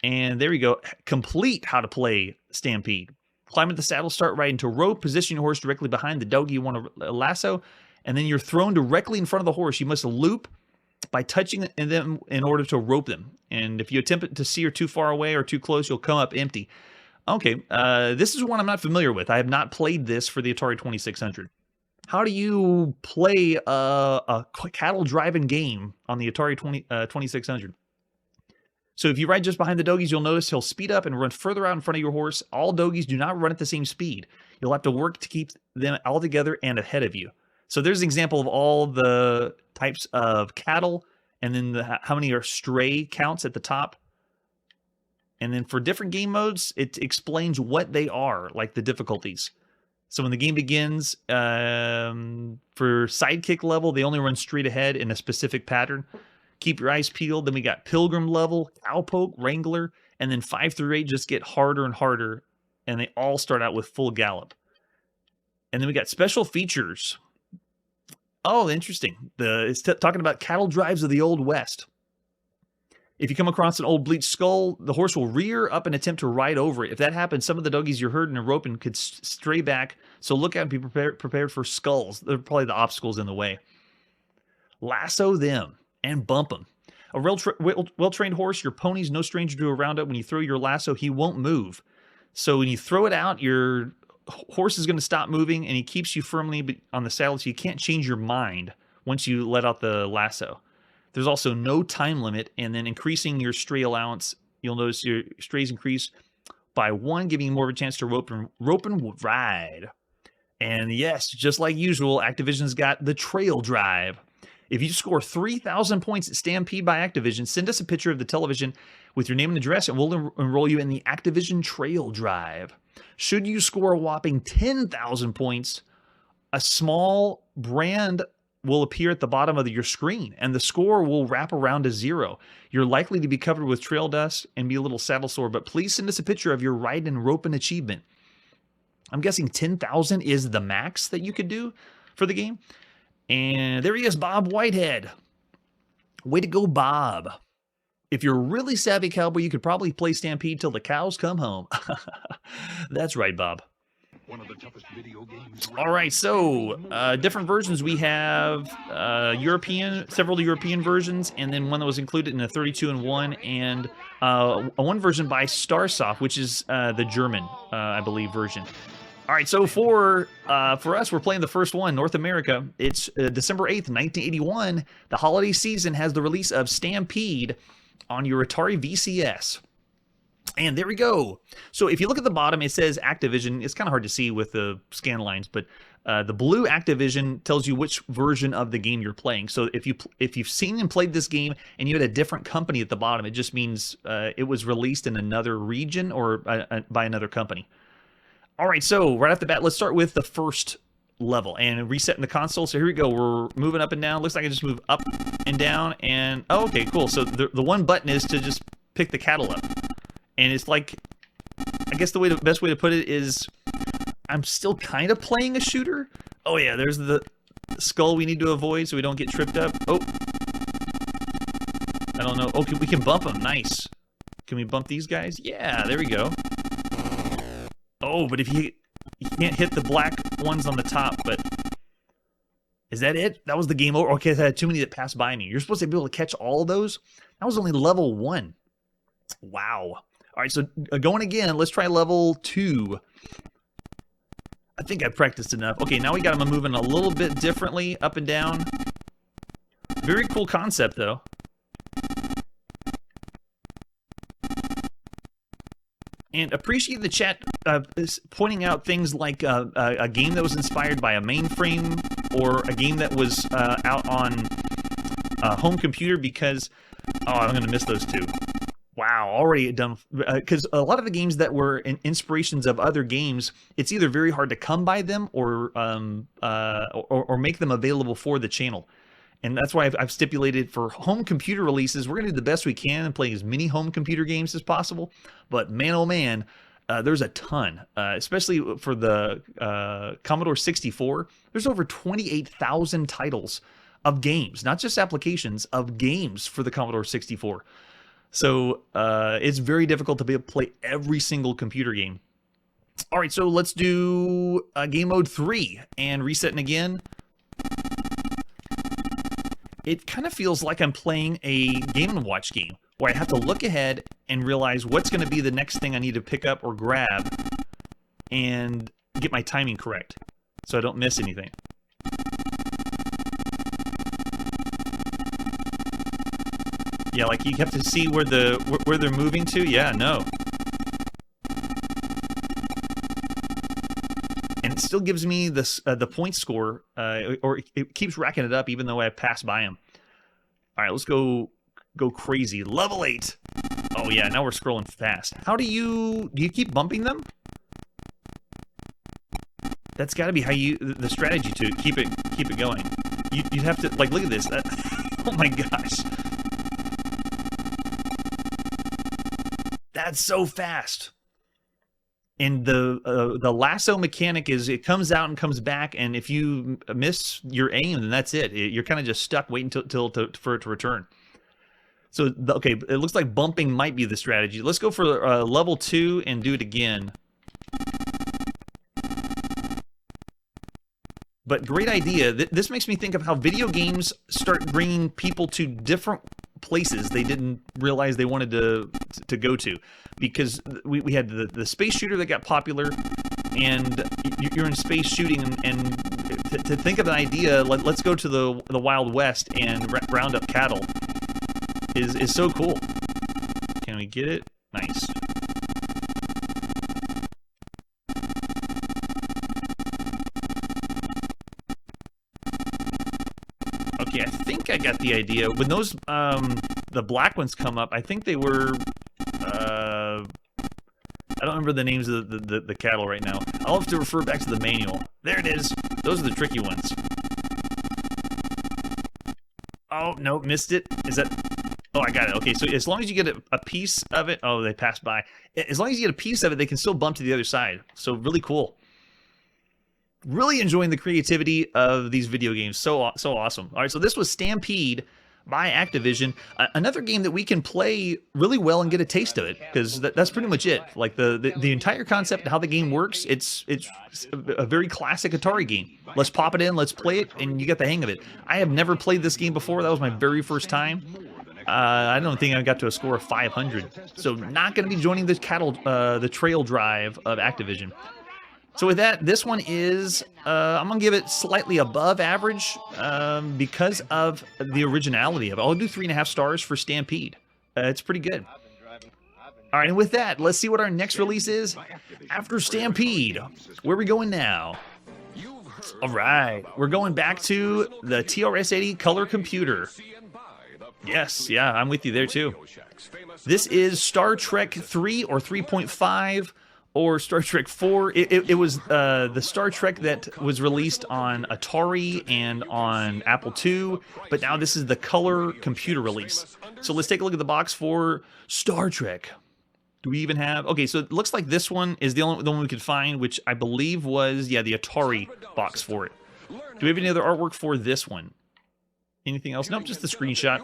And there you go. Complete how to play Stampede. Climb at the saddle, start riding to rope, position your horse directly behind the doggy you want to lasso, and then you're thrown directly in front of the horse. You must loop by touching them in order to rope them. And if you attempt to steer too far away or too close, you'll come up empty. Okay, this is one I'm not familiar with. I have not played this for the Atari 2600. How do you play a cattle driving game on the Atari 2600? So if you ride just behind the doggies, you'll notice he'll speed up and run further out in front of your horse. All doggies do not run at the same speed. You'll have to work to keep them all together and ahead of you. So there's an example of all the types of cattle, and then how many are stray counts at the top. And then for different game modes, it explains what they are, like the difficulties. So when the game begins, for Sidekick level, they only run straight ahead in a specific pattern. Keep your eyes peeled. Then we got Pilgrim level, Cowpoke, Wrangler, and then 5 through 8 just get harder and harder, and they all start out with full gallop. And then we got special features. Oh, interesting. It's talking about cattle drives of the Old West. If you come across an old bleached skull, the horse will rear up and attempt to ride over it. If that happens, some of the doggies you're herding and roping could stray back, so look out and be prepared for skulls. They're probably the obstacles in the way. Lasso them and bump them. A well-trained horse, your pony's no stranger to a roundup. When you throw your lasso, he won't move. So when you throw it out, your horse is going to stop moving, and he keeps you firmly on the saddle, so you can't change your mind once you let out the lasso. There's also no time limit, and then increasing your stray allowance, you'll notice your strays increase by 1, giving you more of a chance to rope and ride. And yes, just like usual, Activision's got the trail drive. If you score 3,000 points at Stampede by Activision, send us a picture of the television with your name and address, and we'll enroll you in the Activision Trail Drive. Should you score a whopping 10,000 points, a small brand will appear at the bottom of your screen, and the score will wrap around to 0. You're likely to be covered with trail dust and be a little saddle sore, but please send us a picture of your ride and roping achievement. I'm guessing 10,000 is the max that you could do for the game. And there he is, Bob Whitehead. Way to go, Bob. If you're a really savvy cowboy, you could probably play Stampede till the cows come home. That's right, Bob. One of the toughest video games. All right, so different versions. We have several European versions, and then one that was included in a 32-in-1, and one version by Starsoft, which is the German, I believe, version. All right, so for us, we're playing the first one, North America. It's December 8th, 1981. The holiday season has the release of Stampede on your Atari VCS. And there we go. So if you look at the bottom, it says Activision. It's kind of hard to see with the scan lines, but the blue Activision tells you which version of the game you're playing. So if you've seen and played this game and you had a different company at the bottom, it just means it was released in another region or by another company. All right, so right off the bat, let's start with the first level and resetting the console. So here we go. We're moving up and down. Looks like I just move up and down. And oh, okay, cool. So the one button is to just pick the cattle up. And it's like, I guess the best way to put it is I'm still kind of playing a shooter. Oh yeah, there's the skull we need to avoid so we don't get tripped up. Oh, I don't know. Okay, we can bump them. Nice. Can we bump these guys? Yeah, there we go. Oh, but if you can't hit the black ones on the top, but is that it? That was the game over. Okay, I had too many that passed by me. You're supposed to be able to catch all of those? That was only level 1. Wow. All right, so going again, let's try level 2. I think I've practiced enough. Okay, now we got them moving a little bit differently, up and down. Very cool concept, though. And appreciate the chat pointing out things like a game that was inspired by a mainframe or a game that was out on a home computer because... Oh, I'm going to miss those two. Wow, already done. Because a lot of the games that were inspirations of other games, it's either very hard to come by them or make them available for the channel. And that's why I've stipulated for home computer releases, we're going to do the best we can and play as many home computer games as possible. But man, oh man, there's a ton, especially for the Commodore 64. There's over 28,000 titles of games, not just applications, of games for the Commodore 64. So it's very difficult to be able to play every single computer game. All right, so let's do game mode 3 and resetting again. It kind of feels like I'm playing a Game & Watch game where I have to look ahead and realize what's going to be the next thing I need to pick up or grab and get my timing correct so I don't miss anything. Yeah, like you have to see where they're moving to. Yeah, no. And it still gives me this the point score, or it keeps racking it up even though I pass by them. All right, let's go crazy. Level 8. Oh yeah, now we're scrolling fast. How do you keep bumping them? That's got to be how the strategy to keep it going. You have to like look at this. Oh my gosh. That's so fast. And the lasso mechanic is it comes out and comes back, and if you miss your aim, then that's it. You're kind of just stuck waiting for it to return. So, okay, it looks like bumping might be the strategy. Let's go for level 2 and do it again. But great idea. This makes me think of how video games start bringing people to different places they didn't realize they wanted to go to. Because we had the space shooter that got popular, and you're in space shooting, and to think of an idea, let's go to the Wild West and round up cattle is so cool. Can we get it? Nice. Okay, I think I got the idea. When those the black ones come up, I think they were I don't remember the names of the cattle right now. I'll have to refer back to the manual. There it is. Those are the tricky ones. Oh, no, missed it. Is that... Oh, I got it. Okay, so as long as you get a piece of it... Oh, they passed by. As long as you get a piece of it, they can still bump to the other side. So really cool. Really enjoying the creativity of these video games. So awesome. All right, so this was Stampede by Activision. Another game that we can play really well and get a taste of it, because that's pretty much it. Like the entire concept, how the game works, it's a very classic Atari game. Let's pop it in, let's play it, and you get the hang of it. I have never played this game before. That was my very first time. I don't think I got to a score of 500. So not going to be joining the trail drive of Activision. So with that, this one is, I'm going to give it slightly above average because of the originality of it. I'll do 3.5 stars for Stampede. It's pretty good. All right, and with that, let's see what our next release is after Stampede. Where are we going now? All right, we're going back to the TRS-80 color computer. Yes, yeah, I'm with you there too. This is Star Trek 3 or 3.5. Or Star Trek 4. It was the Star Trek that was released on Atari and on Apple II, but now this is the color computer release. So let's take a look at the box for Star Trek. Do we even have... Okay, so it looks like this one is the only one we could find, which I believe was, yeah, the Atari box for it. Do we have any other artwork for this one? Anything else? Nope, just the screenshot.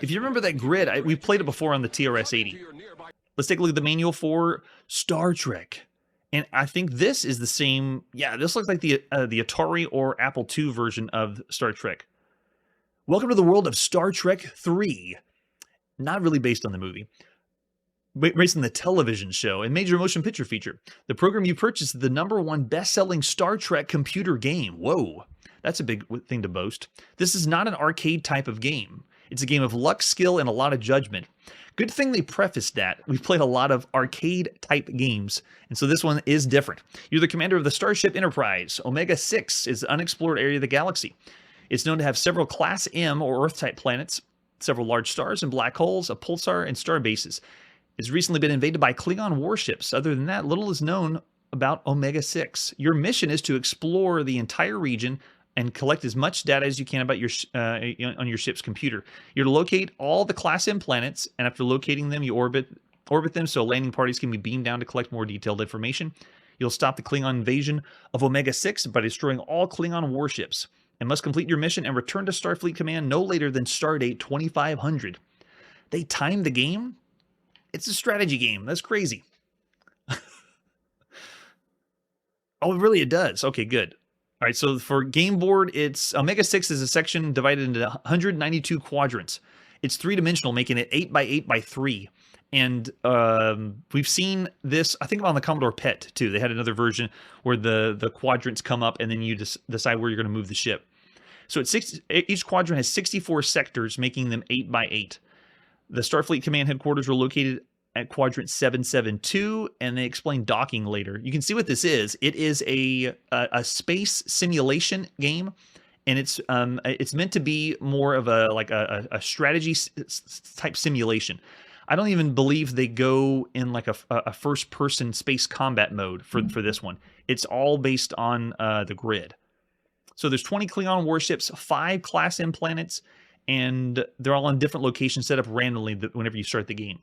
If you remember that grid, we played it before on the TRS-80. Let's take a look at the manual for Star Trek. And I think this is the same... Yeah, this looks like the Atari or Apple II version of Star Trek. Welcome to the world of Star Trek 3. Not really based on the movie. Based on the television show and major motion picture feature. The program you purchased is the #1 best-selling Star Trek computer game. Whoa, that's a big thing to boast. This is not an arcade type of game. It's a game of luck, skill, and a lot of judgment. Good thing they prefaced that. We've played a lot of arcade-type games, and so this one is different. You're the commander of the Starship Enterprise. Omega 6 is the unexplored area of the galaxy. It's known to have several Class M or Earth-type planets, several large stars and black holes, a pulsar, and star bases. It's recently been invaded by Klingon warships. Other than that, little is known about Omega 6. Your mission is to explore the entire region and collect as much data as you can about your on your ship's computer. You're to locate all the Class M planets, and after locating them, you orbit them so landing parties can be beamed down to collect more detailed information. You'll stop the Klingon invasion of Omega 6 by destroying all Klingon warships, and must complete your mission and return to Starfleet Command no later than Stardate 2500. They timed the game? It's a strategy game. That's crazy. Oh, really? It does. Okay, good. All right, so for game board, it's Omega 6 is a section divided into 192 quadrants. It's three-dimensional, making it 8 by 8 by 3. And we've seen this, I think, on the Commodore PET, too. They had another version where the quadrants come up, and then you decide where you're going to move the ship. So each quadrant has 64 sectors, making them 8 by 8. The Starfleet Command headquarters were located at quadrant 772, and they explain docking later. You can see what this is. It is a space simulation game, and it's meant to be more of a strategy type simulation. I don't even believe they go in like a first-person space combat mode for this one. It's all based on the grid. So there's 20 Klingon warships, 5 Class M planets, and they're all on different locations set up randomly whenever you start the game.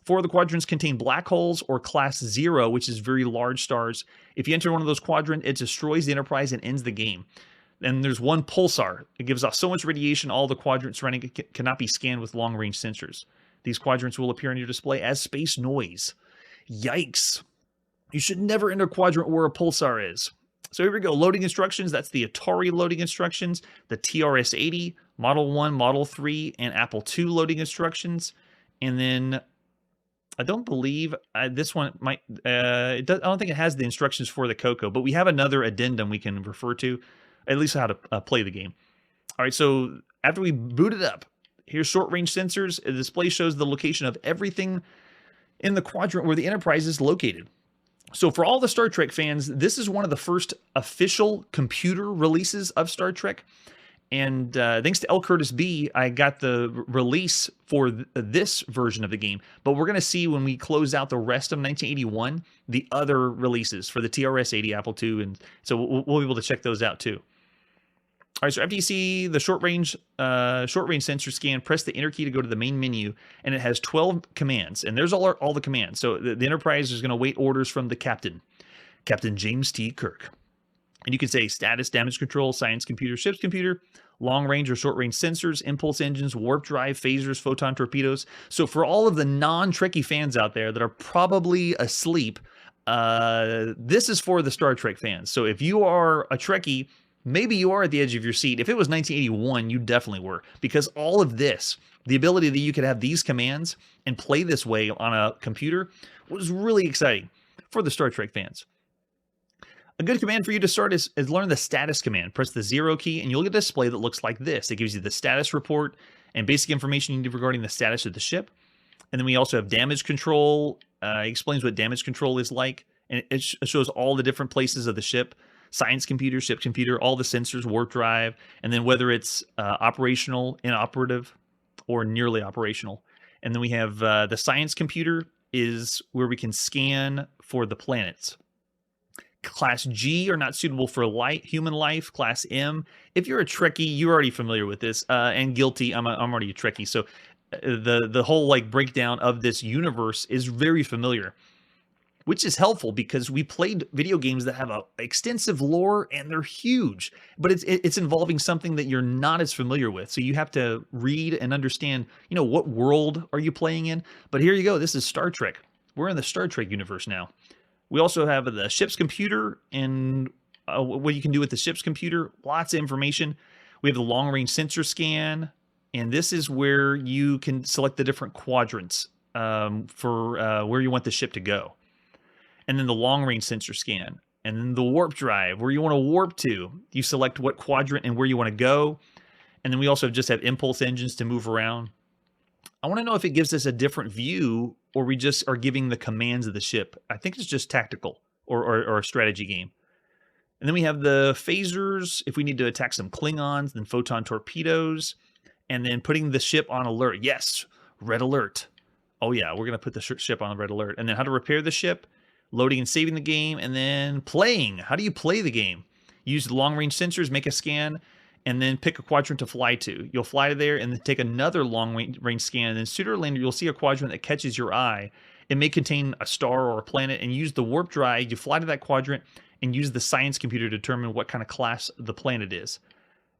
4 of the quadrants contain black holes or class 0, which is very large stars. If you enter one of those quadrants, it destroys the Enterprise and ends the game. And there's 1 pulsar. It gives off so much radiation, all the quadrants surrounding it cannot be scanned with long-range sensors. These quadrants will appear on your display as space noise. Yikes. You should never enter a quadrant where a pulsar is. So here we go. Loading instructions. That's the Atari loading instructions, the TRS-80, Model 1, Model 3, and Apple II loading instructions. And then I don't believe this one might, I don't think it has the instructions for the Coco, but we have another addendum we can refer to, at least how to play the game. All right, so after we boot it up, here's short-range sensors. The display shows the location of everything in the quadrant where the Enterprise is located. So for all the Star Trek fans, this is one of the first official computer releases of Star Trek. And thanks to L. Curtis B, I got the release for this version of the game. But we're going to see when we close out the rest of 1981, the other releases for the TRS-80, Apple II. And so we'll be able to check those out too. All right, so after you see the short-range sensor scan, press the enter key to go to the main menu, and it has 12 commands, and there's all the commands. So the Enterprise is going to wait orders from the captain, Captain James T. Kirk. And you can say status, damage control, science computer, ship's computer, long-range or short-range sensors, impulse engines, warp drive, phasers, photon torpedoes. So for all of the non-Trekkie fans out there that are probably asleep, this is for the Star Trek fans. So if you are a Trekkie, maybe you are at the edge of your seat. If it was 1981, you definitely were. Because all of this, the ability that you could have these commands and play this way on a computer was really exciting for the Star Trek fans. A good command for you to start is learn the status command. Press the 0 key and you'll get a display that looks like this. It gives you the status report and basic information you need regarding the status of the ship. And then we also have damage control. It explains what damage control is like. And it shows all the different places of the ship. Science computer, ship computer, all the sensors, warp drive, and then whether it's operational, inoperative, or nearly operational. And then we have the science computer is where we can scan for the planets. Class G are not suitable for human life. Class M, if you're a Trekkie, you're already familiar with this. And guilty, I'm already a Trekkie. So the whole like breakdown of this universe is very familiar, which is helpful because we played video games that have a extensive lore and they're huge, but it's involving something that you're not as familiar with. So you have to read and understand, you know, what world are you playing in? But here you go. This is Star Trek. We're in the Star Trek universe now. We also have the ship's computer and what you can do with the ship's computer. Lots of information. We have the long-range sensor scan, and this is where you can select the different quadrants for where you want the ship to go. And then the long-range sensor scan, and then the warp drive, where you want to warp to. You select what quadrant and where you want to go. And then we also just have impulse engines to move around. I want to know if it gives us a different view or we just are giving the commands of the ship. I think it's just tactical or a strategy game. And then we have the phasers, if we need to attack some Klingons, then photon torpedoes, and then putting the ship on alert. Yes, red alert. Oh yeah, we're going to put the ship on red alert. And then how to repair the ship, loading and saving the game, and then playing. How do you play the game? Use the long-range sensors, make a scan, and then pick a quadrant to fly to. You'll fly to there and then take another long-range scan, and then sooner or later you'll see a quadrant that catches your eye. It may contain a star or a planet, and use the warp drive. You fly to that quadrant and use the science computer to determine what kind of class the planet is.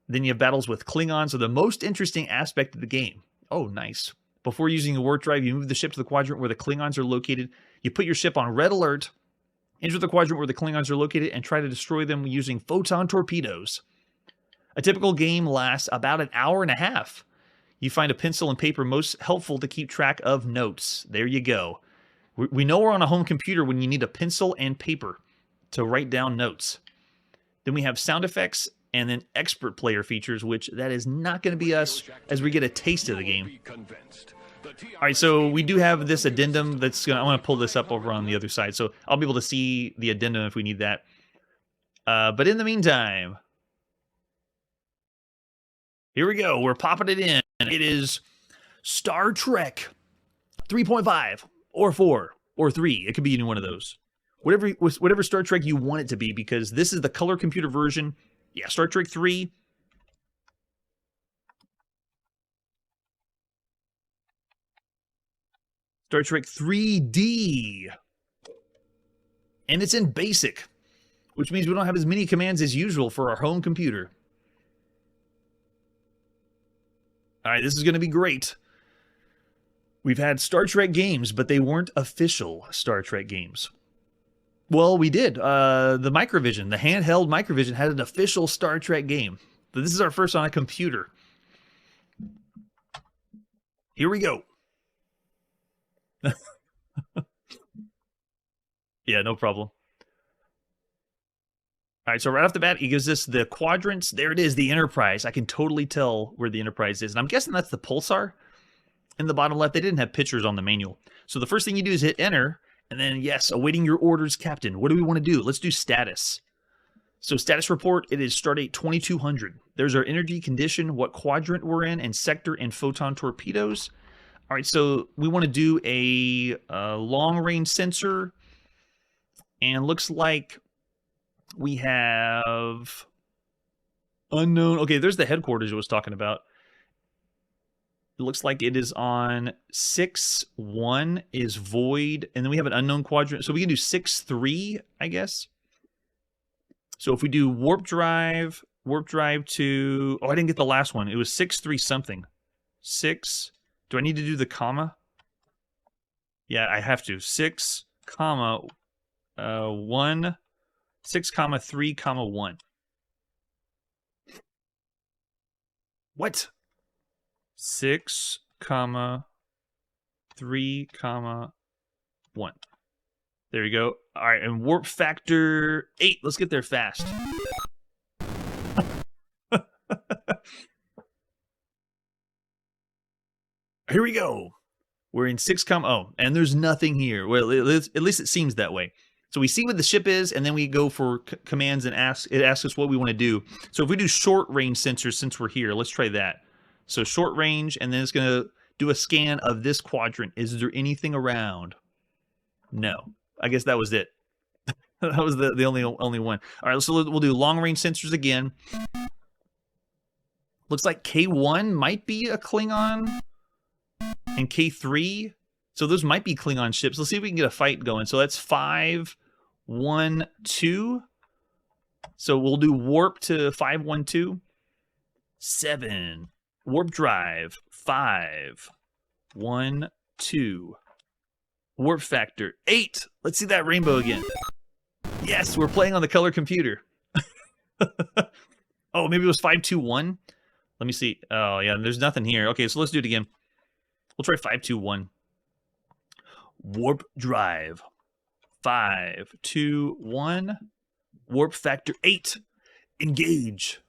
Then you have battles with Klingons, so the most interesting aspect of the game. Oh, nice. Before using the warp drive, you move the ship to the quadrant where the Klingons are located. You put your ship on red alert, enter the quadrant where the Klingons are located, and try to destroy them using photon torpedoes. A typical game lasts about an hour and a half. You find a pencil and paper most helpful to keep track of notes. There you go. We know we're on a home computer when you need a pencil and paper to write down notes. Then we have sound effects and then expert player features, which that is not going to be us as we get a taste of the game. All right, so we do have this addendum that's going to, I want to pull this up over on the other side. So I'll be able to see the addendum if we need that. But in the meantime, here we go. We're popping it in. It is Star Trek 3.5 or 4 or 3. It could be any one of those. Whatever Star Trek you want it to be, because this is the color computer version. Yeah, Star Trek 3. Star Trek 3D. And it's in BASIC, which means we don't have as many commands as usual for our home computer. All right, this is going to be great. We've had Star Trek games, but they weren't official Star Trek games. Well, we did. The Microvision, the handheld Microvision, had an official Star Trek game. But this is our first on a computer. Here we go. Yeah, no problem. All right, so right off the bat, he gives us the quadrants. There it is, the Enterprise. I can totally tell where the Enterprise is. And I'm guessing that's the Pulsar in the bottom left. They didn't have pictures on the manual. So the first thing you do is hit Enter. And then, yes, awaiting your orders, Captain. What do we want to do? Let's do status. So status report, it is stardate 2200. There's our energy condition, what quadrant we're in, and sector and photon torpedoes. All right, so we want to do a long-range sensor. And looks like we have unknown. Okay, there's the headquarters I was talking about. It looks like it is on 6-1 is void, and then we have an unknown quadrant. So we can do 6-3, I guess. So if we do warp drive to, oh, I didn't get the last one. It was 6-3 something. 6. Do I need to do the comma? Yeah, I have to. 6, 1, 6, 3, 1. What? 6, 3, 1. There you go. All right, and warp factor 8. Let's get there fast. Here we go. We're in 6, oh, and there's nothing here. Well, at least it seems that way. So we see what the ship is, and then we go for commands and it asks us what we want to do. So if we do short range sensors, since we're here, let's try that. So short range, and then it's going to do a scan of this quadrant. Is there anything around? No. I guess that was it. That was the only one. All right, so we'll do long range sensors again. Looks like K1 might be a Klingon, and K3. So those might be Klingon ships. Let's see if we can get a fight going. So that's 5, 1, 2. So we'll do warp to 5, 1, 2. 7. Warp drive. 5, 1, 2. Warp factor 8. Let's see that rainbow again. Yes, we're playing on the color computer. Oh, maybe it was 5, 2, 1. Let me see. Oh yeah, there's nothing here. Okay, so let's do it again. We'll try 5, 2, 1. Warp drive. 5, 2, 1. Warp factor 8. Engage.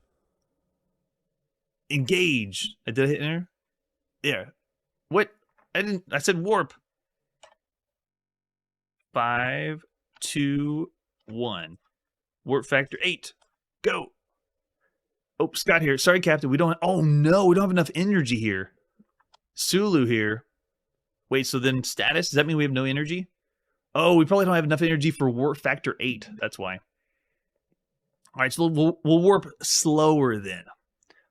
Engage. Did I hit enter? There. What? I said warp. 5, 2, 1. Warp factor 8. Go. Oh, Scott here. Sorry, Captain. We don't. Oh no, we don't have enough energy here. Sulu here. Wait, so then status? Does that mean we have no energy? Oh, we probably don't have enough energy for warp factor 8. That's why. All right, so we'll warp slower then.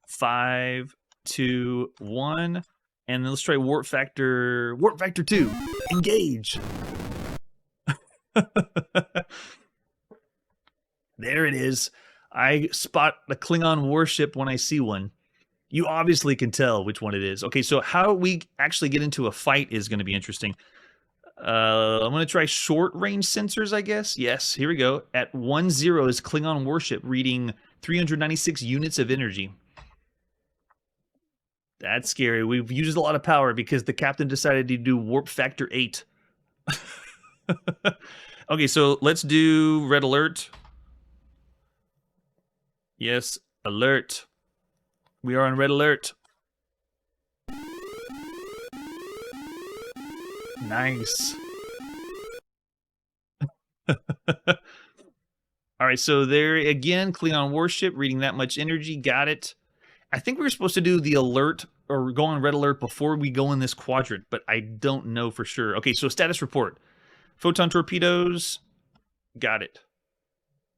5, 2, 1, and then let's try warp factor 2. Engage. There it is. I spot the Klingon warship when I see one. You obviously can tell which one it is. Okay, so how we actually get into a fight is going to be interesting. I'm going to try short-range sensors, I guess. Yes, here we go. At 1-0 is Klingon warship, reading 396 units of energy. That's scary. We've used a lot of power because the captain decided to do warp factor 8. Okay, so let's do red alert. Yes, alert. We are on red alert. Nice. All right, so there again, Klingon warship reading that much energy. Got it. I think we were supposed to do the alert or go on red alert before we go in this quadrant, but I don't know for sure. Okay, so status report. Photon torpedoes. Got it.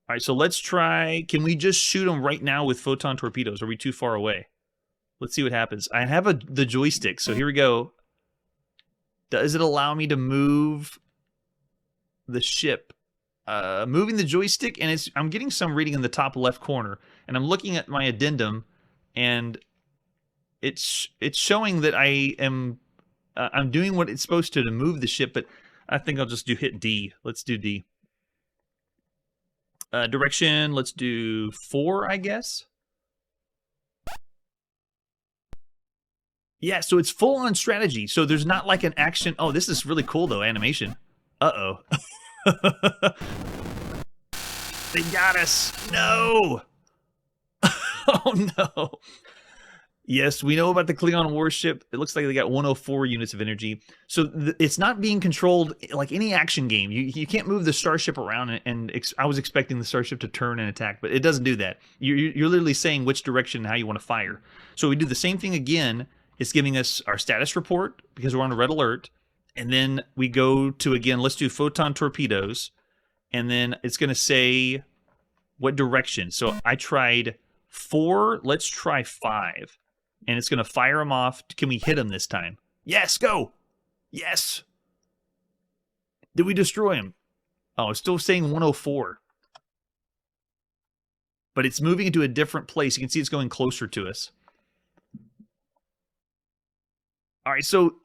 All right, so let's try. Can we just shoot them right now with photon torpedoes? Are we too far away? Let's see what happens. I have the joystick, so here we go. Does it allow me to move the ship? Moving the joystick, and I'm getting some reading in the top left corner, and I'm looking at my addendum, and it's showing that I'm doing what it's supposed to move the ship, but I think I'll just hit D. Let's do D. Direction, let's do 4, I guess. Yeah, so it's full on strategy. So there's not like an action. Oh, this is really cool though, animation. Uh-oh. They got us. No. Oh no. Yes, we know about the Klingon warship. It looks like they got 104 units of energy. So it's not being controlled like any action game. You can't move the starship around, and I was expecting the starship to turn and attack, but it doesn't do that. You're literally saying which direction and how you want to fire. So we do the same thing again. It's giving us our status report because we're on a red alert. And then we go to, again, let's do photon torpedoes. And then it's going to say what direction. So I tried 4. Let's try 5. And it's going to fire them off. Can we hit them this time? Yes, go. Yes. Did we destroy him? Oh, it's still saying 104. But it's moving into a different place. You can see it's going closer to us. All right, so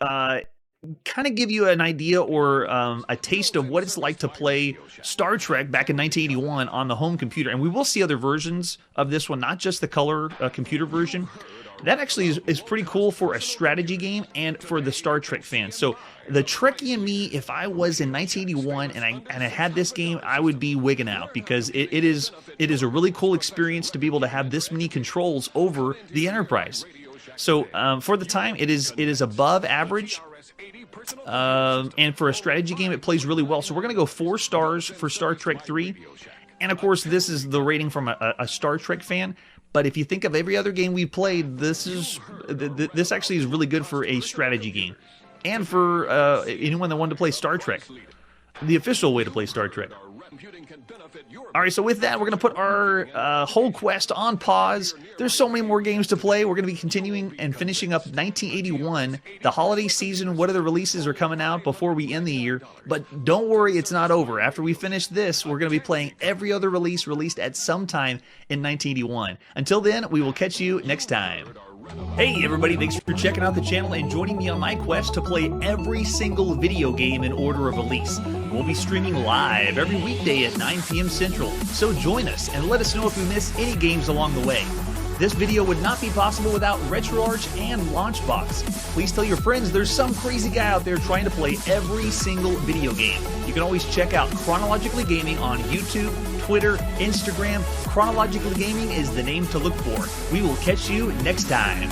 kind of give you an idea or a taste of what it's like to play Star Trek back in 1981 on the home computer. And we will see other versions of this one, not just the color computer version. That actually is pretty cool for a strategy game and for the Star Trek fans. So the Trekkie in me, if I was in 1981 and I had this game, I would be wigging out because it is a really cool experience to be able to have this many controls over the Enterprise. So for the time, it is above average. And for a strategy game, it plays really well. So we're going to go 4 stars for Star Trek 3. And of course, this is the rating from a Star Trek fan. But if you think of every other game we played, this actually is really good for a strategy game. And for anyone that wanted to play Star Trek. The official way to play Star Trek. All right, so with that, we're going to put our whole quest on pause. There's so many more games to play. We're going to be continuing and finishing up 1981, the holiday season. What other releases are coming out before we end the year? But don't worry, it's not over. After we finish this, we're going to be playing every other release released at some time in 1981. Until then, we will catch you next time. Hey everybody, thanks for checking out the channel and joining me on my quest to play every single video game in order of release. We'll be streaming live every weekday at 9 p.m. Central, so join us and let us know if we miss any games along the way. This video would not be possible without RetroArch and Launchbox. Please tell your friends there's some crazy guy out there trying to play every single video game. You can always check out Chronologically Gaming on YouTube, Twitter, Instagram. Chronologically Gaming is the name to look for. We will catch you next time.